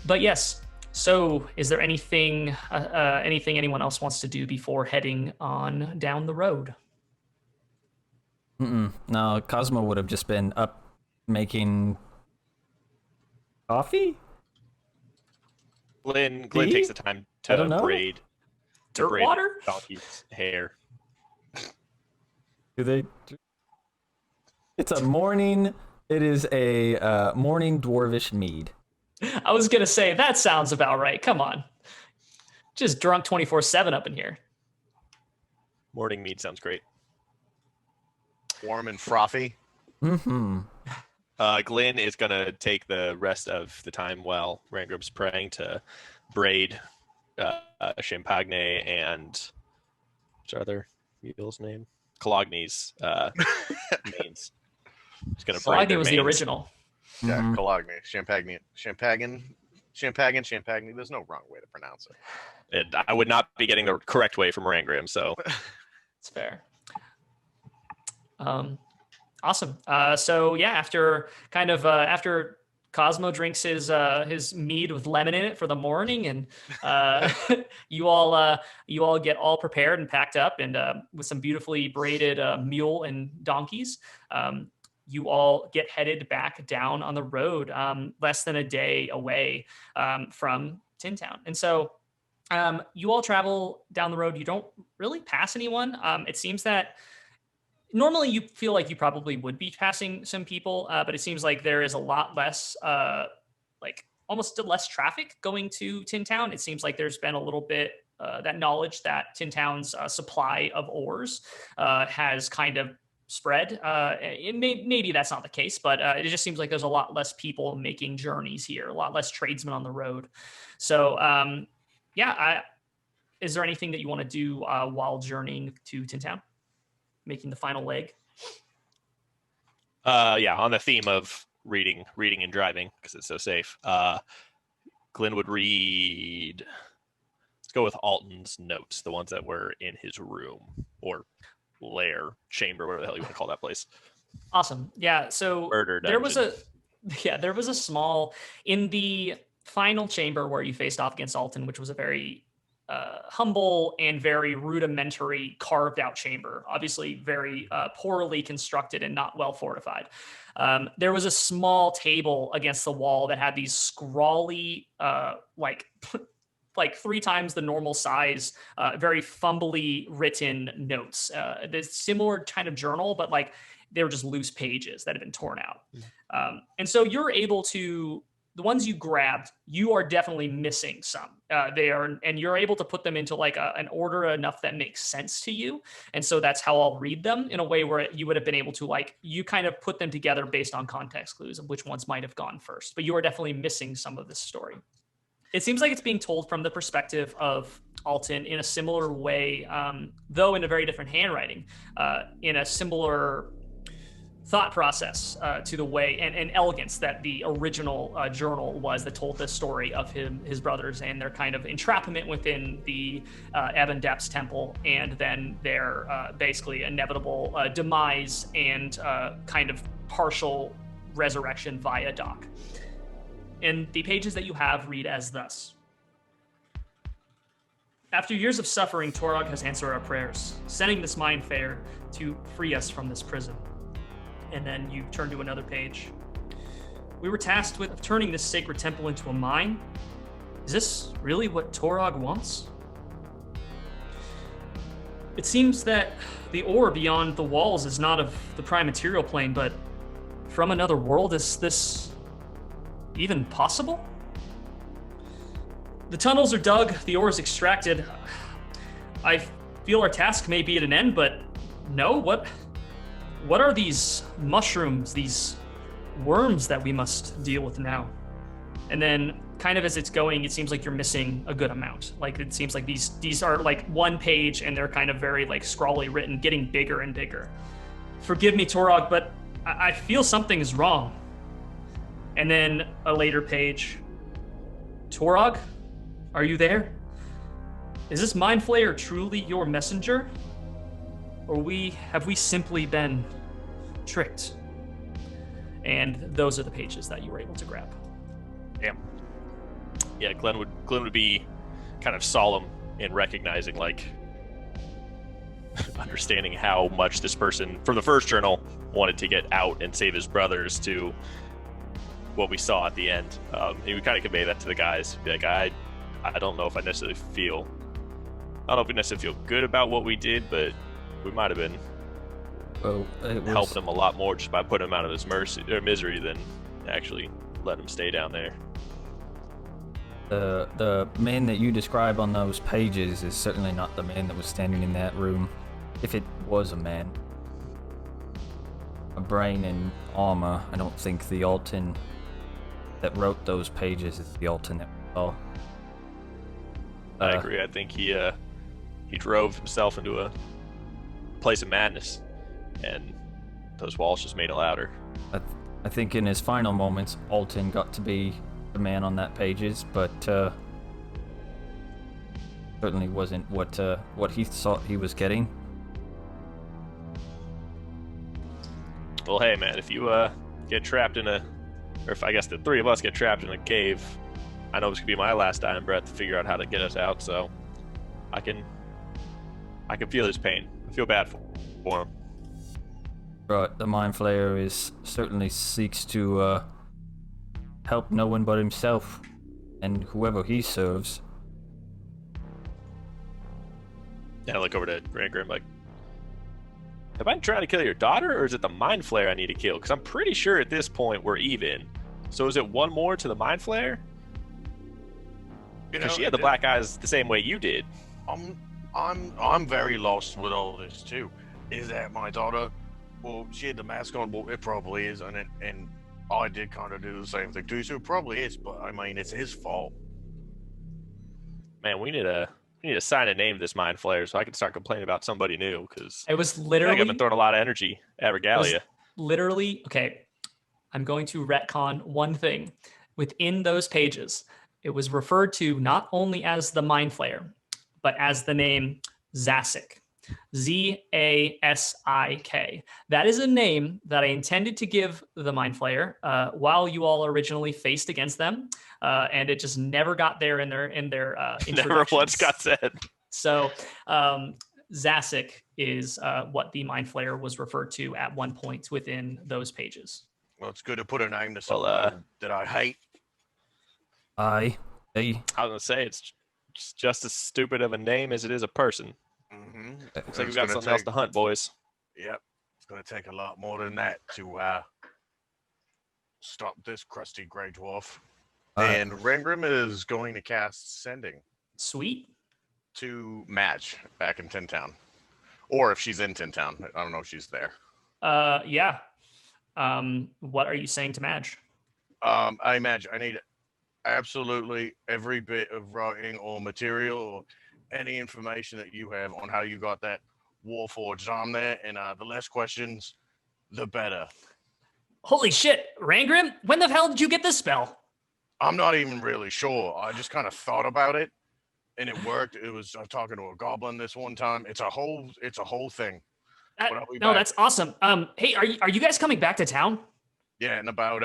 But yes, so is there anything anyone else wants to do before heading on down the road? No, Cosmo would have just been up making coffee? Glenn takes the time to braid water? Donkey's hair. It's a morning. It is a morning dwarvish mead. I was gonna say that sounds about right. Come on, just drunk 24/7 up in here. Morning mead sounds great. Warm and frothy. Mm-hmm. Glenn is gonna take the rest of the time while Rangrim's praying to braid Champagne and what's our other mule's name? Cologny's manes. He's gonna braid Cologny their was the manes. original. Yeah, Mhm. Cologny, Champagne. There's no wrong way to pronounce it. And I would not be getting the correct way from Rangrim, so It's fair. Awesome. So yeah, after Cosmo drinks his mead with lemon in it for the morning, and you all get all prepared and packed up, and with some beautifully braided mule and donkeys, you all get headed back down on the road, less than a day away from Tin Town. And so you all travel down the road. You don't really pass anyone. It seems that normally you feel like you probably would be passing some people, but it seems like there is a lot less, almost less traffic going to Tin Town. It seems like there's been a little bit that knowledge that Tin Town's supply of ores has kind of spread. Maybe that's not the case, but it just seems like there's a lot less people making journeys here, a lot less tradesmen on the road. So is there anything that you want to do while journeying to Tin Town, making the final leg? on the theme of reading and driving, because it's so safe. Glenn would read. Let's go with Alton's notes, the ones that were in his room or lair, chamber, whatever the hell you want to call that place. Awesome. Yeah. So Murder there was dungeon. a small, in the final chamber where you faced off against Alton, which was a very humble and very rudimentary carved out chamber, obviously very poorly constructed and not well fortified. There was a small table against the wall that had these scrawly, like 3 times the normal size, very fumbly written notes. This similar kind of journal, but like they were just loose pages that had been torn out. And so you're able to, the ones you grabbed, you are definitely missing some. And you're able to put them into like an order enough that makes sense to you. And so that's how I'll read them, in a way where you would have been able to, like, you kind of put them together based on context clues of which ones might have gone first. But you are definitely missing some of this story. It seems like it's being told from the perspective of Alton in a similar way, though in a very different handwriting, in a similar thought process to the way and elegance that the original journal was, that told the story of his brothers and their kind of entrapment within the Ebon Depths temple, and then their basically inevitable demise and kind of partial resurrection via Doc. And the pages that you have read as thus. After years of suffering, Torog has answered our prayers, sending this mind flayer to free us from this prison. And then you turn to another page. We were tasked with turning this sacred temple into a mine. Is this really what Torog wants? It seems that the ore beyond the walls is not of the prime material plane, but from another world. Is this even possible? The tunnels are dug, the ore is extracted. I feel our task may be at an end, but no, what are these mushrooms, these worms that we must deal with now? And then kind of as it's going, it seems like you're missing a good amount. Like it seems like these are like one page and they're kind of very like scrawly written, getting bigger and bigger. Forgive me, Torog, but I feel something is wrong. And then a later page. Torog, are you there? Is this mind flayer truly your messenger? Or have we simply been tricked? And those are the pages that you were able to grab. Damn. Yeah, Glenn would be kind of solemn in recognizing, like, understanding how much this person from the first journal wanted to get out and save his brothers, to what we saw at the end. He would kind of convey that to the guys. Be like, I don't know if I necessarily feel, I don't know if we necessarily feel good about what we did, but we might have been helping him a lot more just by putting him out of his misery than actually letting him stay down there. The man that you describe on those pages is certainly not the man that was standing in that room. If it was a man. A brain and armor, I don't think the Alton that wrote those pages is the Alton that we saw. I agree. I think he drove himself into a place of madness, and those walls just made it louder. I think in his final moments, Alton got to be the man on that pages, but certainly wasn't what he thought he was getting. Well, hey man, if you get trapped in or if I guess the three of us get trapped in a cave, I know this could be my last dying breath to figure out how to get us out. So I can feel his pain. I feel bad for him. Right, the Mind Flayer certainly seeks to help no one but himself and whoever he serves. And I look over to Rangrim like, have I tried to kill your daughter, or is it the Mind Flayer I need to kill? Because I'm pretty sure at this point we're even. So is it one more to the Mind Flayer? Because she had the black eyes the same way you did. I'm very lost with all this too. Is that my daughter? Well, she had the mask on. Well, it probably is, and I did kind of do the same thing too. So it probably is, but I mean, it's his fault. Man, we need to assign a name to this Mind Flayer so I can start complaining about somebody new. Because it was literally. I've been throwing a lot of energy at Regalia. Literally, okay. I'm going to retcon one thing within those pages. It was referred to not only as the Mind Flayer, but as the name Zasik. Z-A-S-I-K. That is a name that I intended to give the Mind Flayer while you all originally faced against them, and it just never got there in their never once got said. So Zasik is what the Mind Flayer was referred to at one point within those pages. Well, it's good to put a name to something that I hate. I was gonna say it's just as stupid of a name as it is a person. Mm-hmm. Looks like we got something else to hunt, boys. Yep, it's gonna take a lot more than that to stop this crusty gray dwarf. And Rangrim is going to cast Sending. Sweet. To Madge back in Tin Town, or if she's in Tin Town, I don't know if she's there. Yeah. What are you saying to Madge? I imagine I need absolutely every bit of writing or material or any information that you have on how you got that Warforged arm there, and the less questions, the better. Holy shit, Rangrim, when the hell did you get this spell? I'm not even really sure. I just kind of thought about it, and it worked. I was talking to a goblin this one time. It's a whole thing. No, that's awesome. Hey, are you guys coming back to town? Yeah, in about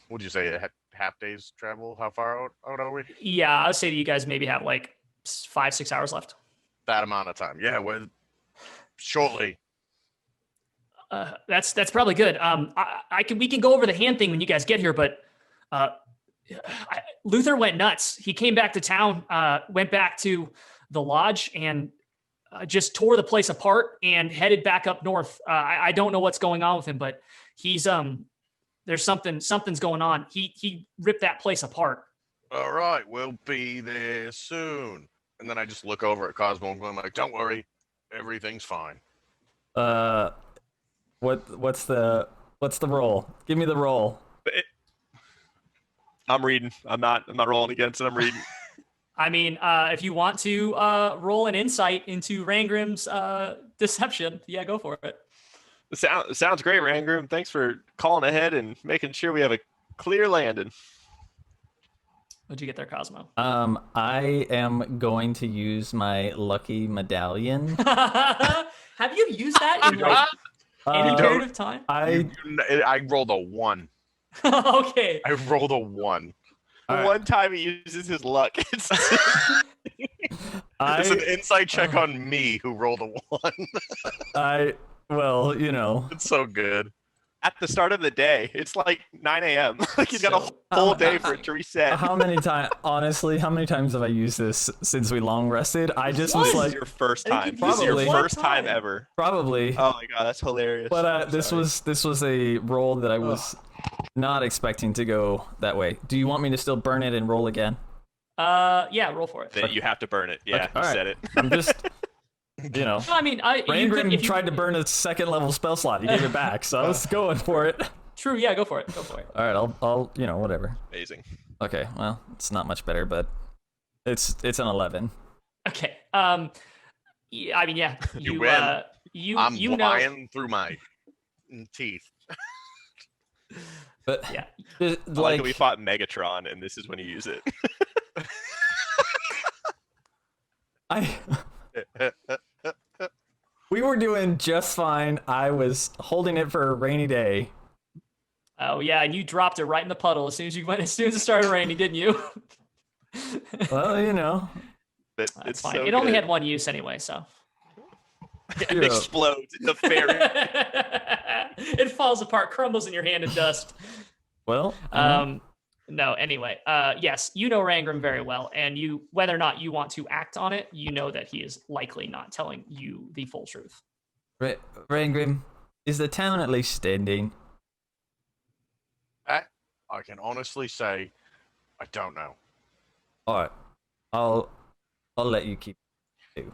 what'd you say, a half day's travel? How far out are we? Yeah, I'll say that you guys maybe have like 5-6 hours left. That amount of time. Yeah, we're shortly. That's probably good. We can go over the hand thing when you guys get here, but Luther went nuts. He came back to town, went back to the lodge, and just tore the place apart and headed back up north. I don't know what's going on with him, but he's there's something's going on. He ripped that place apart. All right, we'll be there soon. And then I just look over at Cosmo and I'm like, don't worry, everything's fine. What's the roll? Give me the roll. I'm reading. I'm not rolling against it. I'm reading. I mean, if you want to roll an insight into Rangrim's deception, yeah, go for it. Sounds great, Rangrim. Thanks for calling ahead and making sure we have a clear landing. What'd you get there, Cosmo? I am going to use my lucky medallion. Have you used that in like any period of time? I rolled a 1. Okay. I rolled a 1. One time he uses his luck. It's an insight check on me who rolled a 1. Well, you know. It's so good. at the start of the day. It's like 9 a.m. Like he's got a whole day for it to reset. How many times, honestly, how many times have I used this since we long rested? I just was like, your first time. Probably. This is your first time ever. Probably. Oh my god, that's hilarious. But this was a roll that I was not expecting to go that way. Do you want me to still burn it and roll again? Yeah, roll for it. Then you have to burn it. Yeah, okay, you said it. I'm just, you know. I mean, Rangrim tried to burn a second level spell slot. He gave it back, so I was going for it. True. Yeah, go for it. Go for it. All right, I'll you know, whatever. Amazing. Okay, well, it's not much better, but it's an 11. Okay. Yeah, I mean, yeah. You win. I'm you lying through my teeth. But yeah, like we fought Megatron, and this is when you use it. We were doing just fine. I was holding it for a rainy day. Oh yeah, and you dropped it right in the puddle as soon as it started raining, didn't you? Well, you know, it's fine. It only had one use anyway, so. It explodes. It's a fairy. It falls apart, crumbles in your hand in dust. Well, no, anyway, yes, you know Rangrim very well, and whether or not you want to act on it, you know that he is likely not telling you the full truth. Rangrim, is the town at least standing? I can honestly say, I don't know. All right, I'll let you keep it.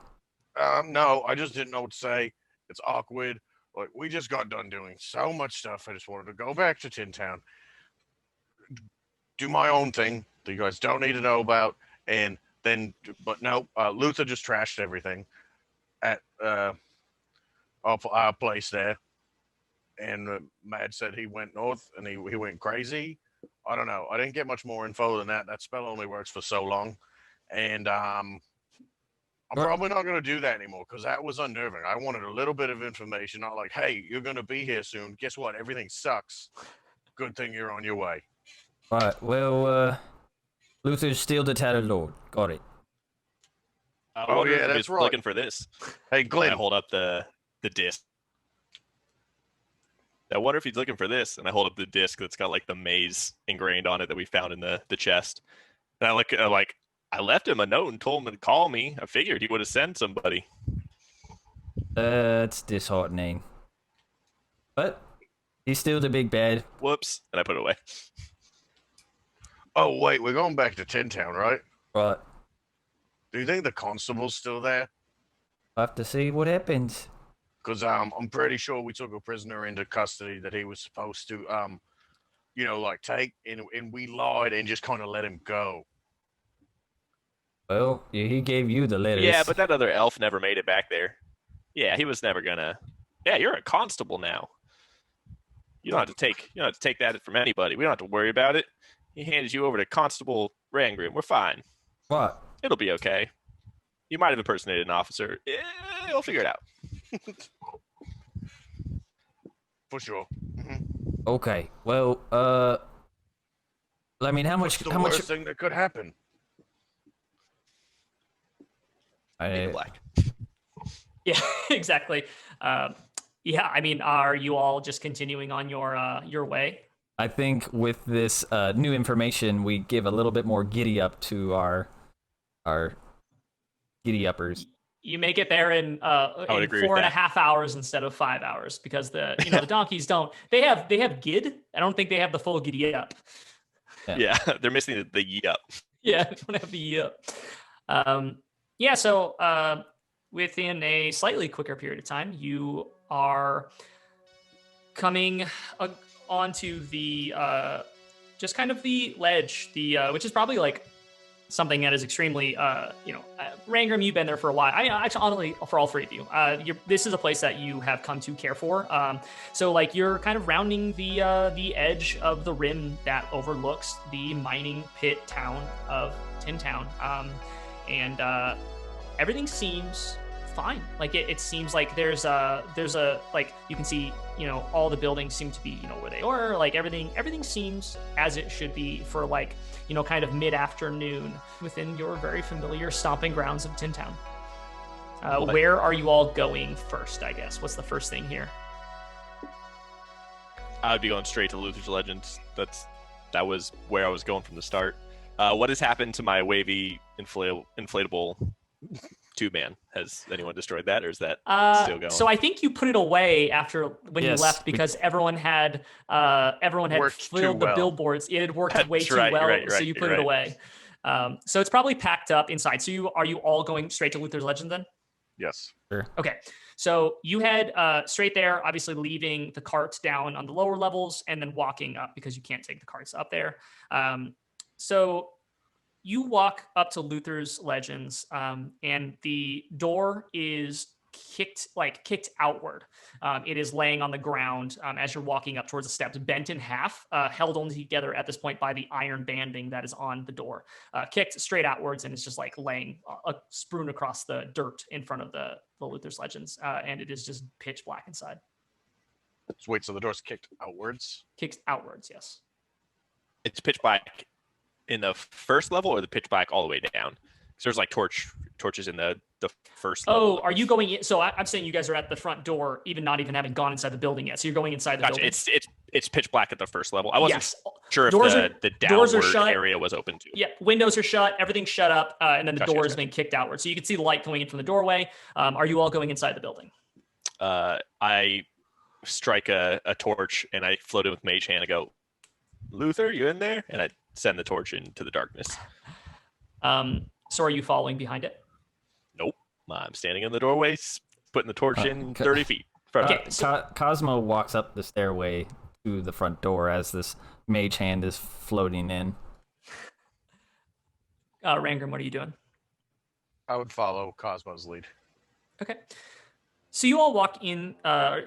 No, I just didn't know what to say. It's awkward. Like, we just got done doing so much stuff. I just wanted to go back to Tin Town, do my own thing that you guys don't need to know about, and then, but no, Luther just trashed everything at our place there, and Mad said he went north and he went crazy. I don't know. I didn't get much more info than that. That spell only works for so long, and I'm probably not going to do that anymore because that was unnerving. I wanted a little bit of information, not like, hey, you're going to be here soon. Guess what? Everything sucks. Good thing you're on your way. All right, well, Luther's still the Tattered Lord. Got it. Oh, yeah, that's right. Looking for this. Hey, Glenn. I hold up the disc. I wonder if he's looking for this, and I hold up the disc that's got like the maze ingrained on it that we found in the chest. And I look like, I left him a note and told him to call me. I figured he would have sent somebody. It's disheartening. But he's still the big bad. Whoops. And I put it away. Oh, wait, we're going back to Tin Town, right? Right. Do you think the constable's still there? I'll have to see what happens. Because I'm pretty sure we took a prisoner into custody that he was supposed to, take, and we lied and just kind of let him go. Well, he gave you the letters. Yeah, but that other elf never made it back there. Yeah, he was never gonna. Yeah, you're a constable now. You don't have to take that from anybody. We don't have to worry about it. He handed you over to Constable Rangrim. We're fine. What? It'll be okay. You might have impersonated an officer. We'll figure it out. For sure. Mm-hmm. Okay. Well, I mean, how much? What's the worst thing that could happen? Make it black. Yeah, exactly. Yeah, I mean, are you all just continuing on your way? I think with this new information, we give a little bit more giddy up to our giddy uppers. You make it there in would in agree with 4.5 hours instead of 5 hours because the donkeys don't. They have gid. I don't think they have the full giddy up. Yeah, they're missing the yee up. Yeah, they don't have the yee up. Yeah, so within a slightly quicker period of time, you are coming onto the just kind of the ledge, which is probably like something that is extremely, Rangram, you've been there for a while. I actually, honestly, for all three of you, this is a place that you have come to care for. So like you're kind of rounding the edge of the rim that overlooks the mining pit town of Tin Town, and everything seems fine. Like it seems like there's a like you can see, all the buildings seem to be where they are. Like everything seems as it should be for like kind of mid-afternoon within your very familiar stomping grounds of Tin Town. Where are you all going first? I guess what's the first thing here? I would be going straight to Luther's Legends. That was where I was going from the start. What has happened to my wavy inflatable tube man? Has anyone destroyed that, or is that still going? So I think you put it away when you left because everyone had filled the billboards. It had worked way too well, so you put it away. So it's probably packed up inside. So are you all going straight to Luther's Legend then? Yes. Sure. Okay. So you head straight there, obviously leaving the carts down on the lower levels and then walking up because you can't take the carts up there. So you walk up to Luther's Legends, and the door is kicked outward. It is laying on the ground as you're walking up towards the steps, bent in half, held only together at this point by the iron banding that is on the door, kicked straight outwards, and it's just like laying strewn across the dirt in front of the Luther's Legends, and it is just pitch black inside. So wait, so the door's kicked outwards? Kicked outwards, yes. It's pitch black in the first level, or the pitch black all the way down? So there's like torches in the first level. Oh, are you going in? So I'm saying you guys are at the front door, not even having gone inside the building yet. So you're going inside the building. It's pitch black at the first level. I wasn't sure if the doors are downward shut. area was open too. Yeah, windows are shut, everything's shut up, and then the door is gotcha. being kicked outward. So you can see the light coming in from the doorway. Are you all going inside the building? I strike a torch and I float in with Mage Hand and go, Luther, you in there? And I send the torch into the darkness. So are you following behind it? Nope. I'm standing in the doorway, putting the torch in 30 feet. Cosmo walks up the stairway to the front door as this Mage Hand is floating in. Rangram, what are you doing? I would follow Cosmo's lead. Okay. So you all walk in,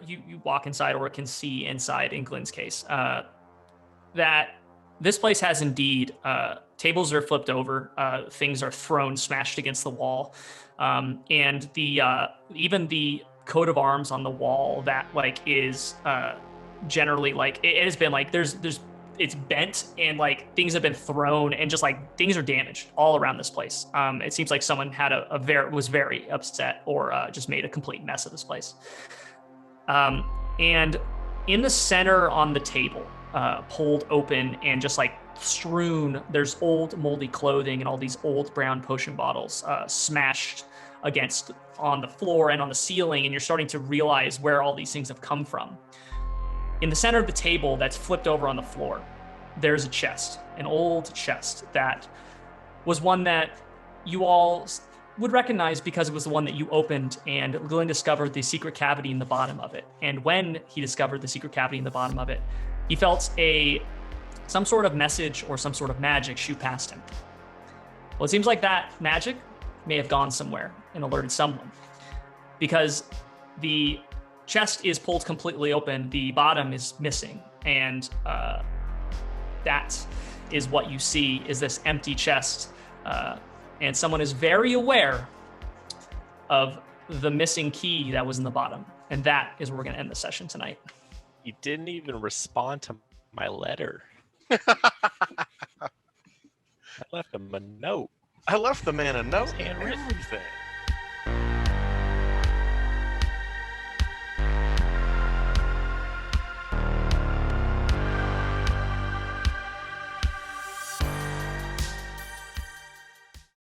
you walk inside, or can see inside, in Glenn's case, that this place has indeed, tables are flipped over, things are thrown, smashed against the wall, and even the coat of arms on the wall that like is generally like it has been like it's bent and like things have been thrown and just like things are damaged all around this place. It seems like someone had was very upset or just made a complete mess of this place. And in the center on the table, pulled open and just like strewn, there's old moldy clothing and all these old brown potion bottles smashed against on the floor and on the ceiling, and you're starting to realize where all these things have come from. In the center of the table that's flipped over on the floor, there's a chest, an old chest that was one that you all would recognize because it was the one that you opened, and Glenn discovered the secret cavity in the bottom of it. And when he discovered the secret cavity in the bottom of it, he felt some sort of message or some sort of magic shoot past him. Well, it seems like that magic may have gone somewhere and alerted someone, because the chest is pulled completely open, the bottom is missing, and that is what you see, is this empty chest, and someone is very aware of the missing key that was in the bottom, and that is where we're going to end the session tonight. You didn't even respond to my letter. I left him a note. I left the man a note and Handwritten. everything.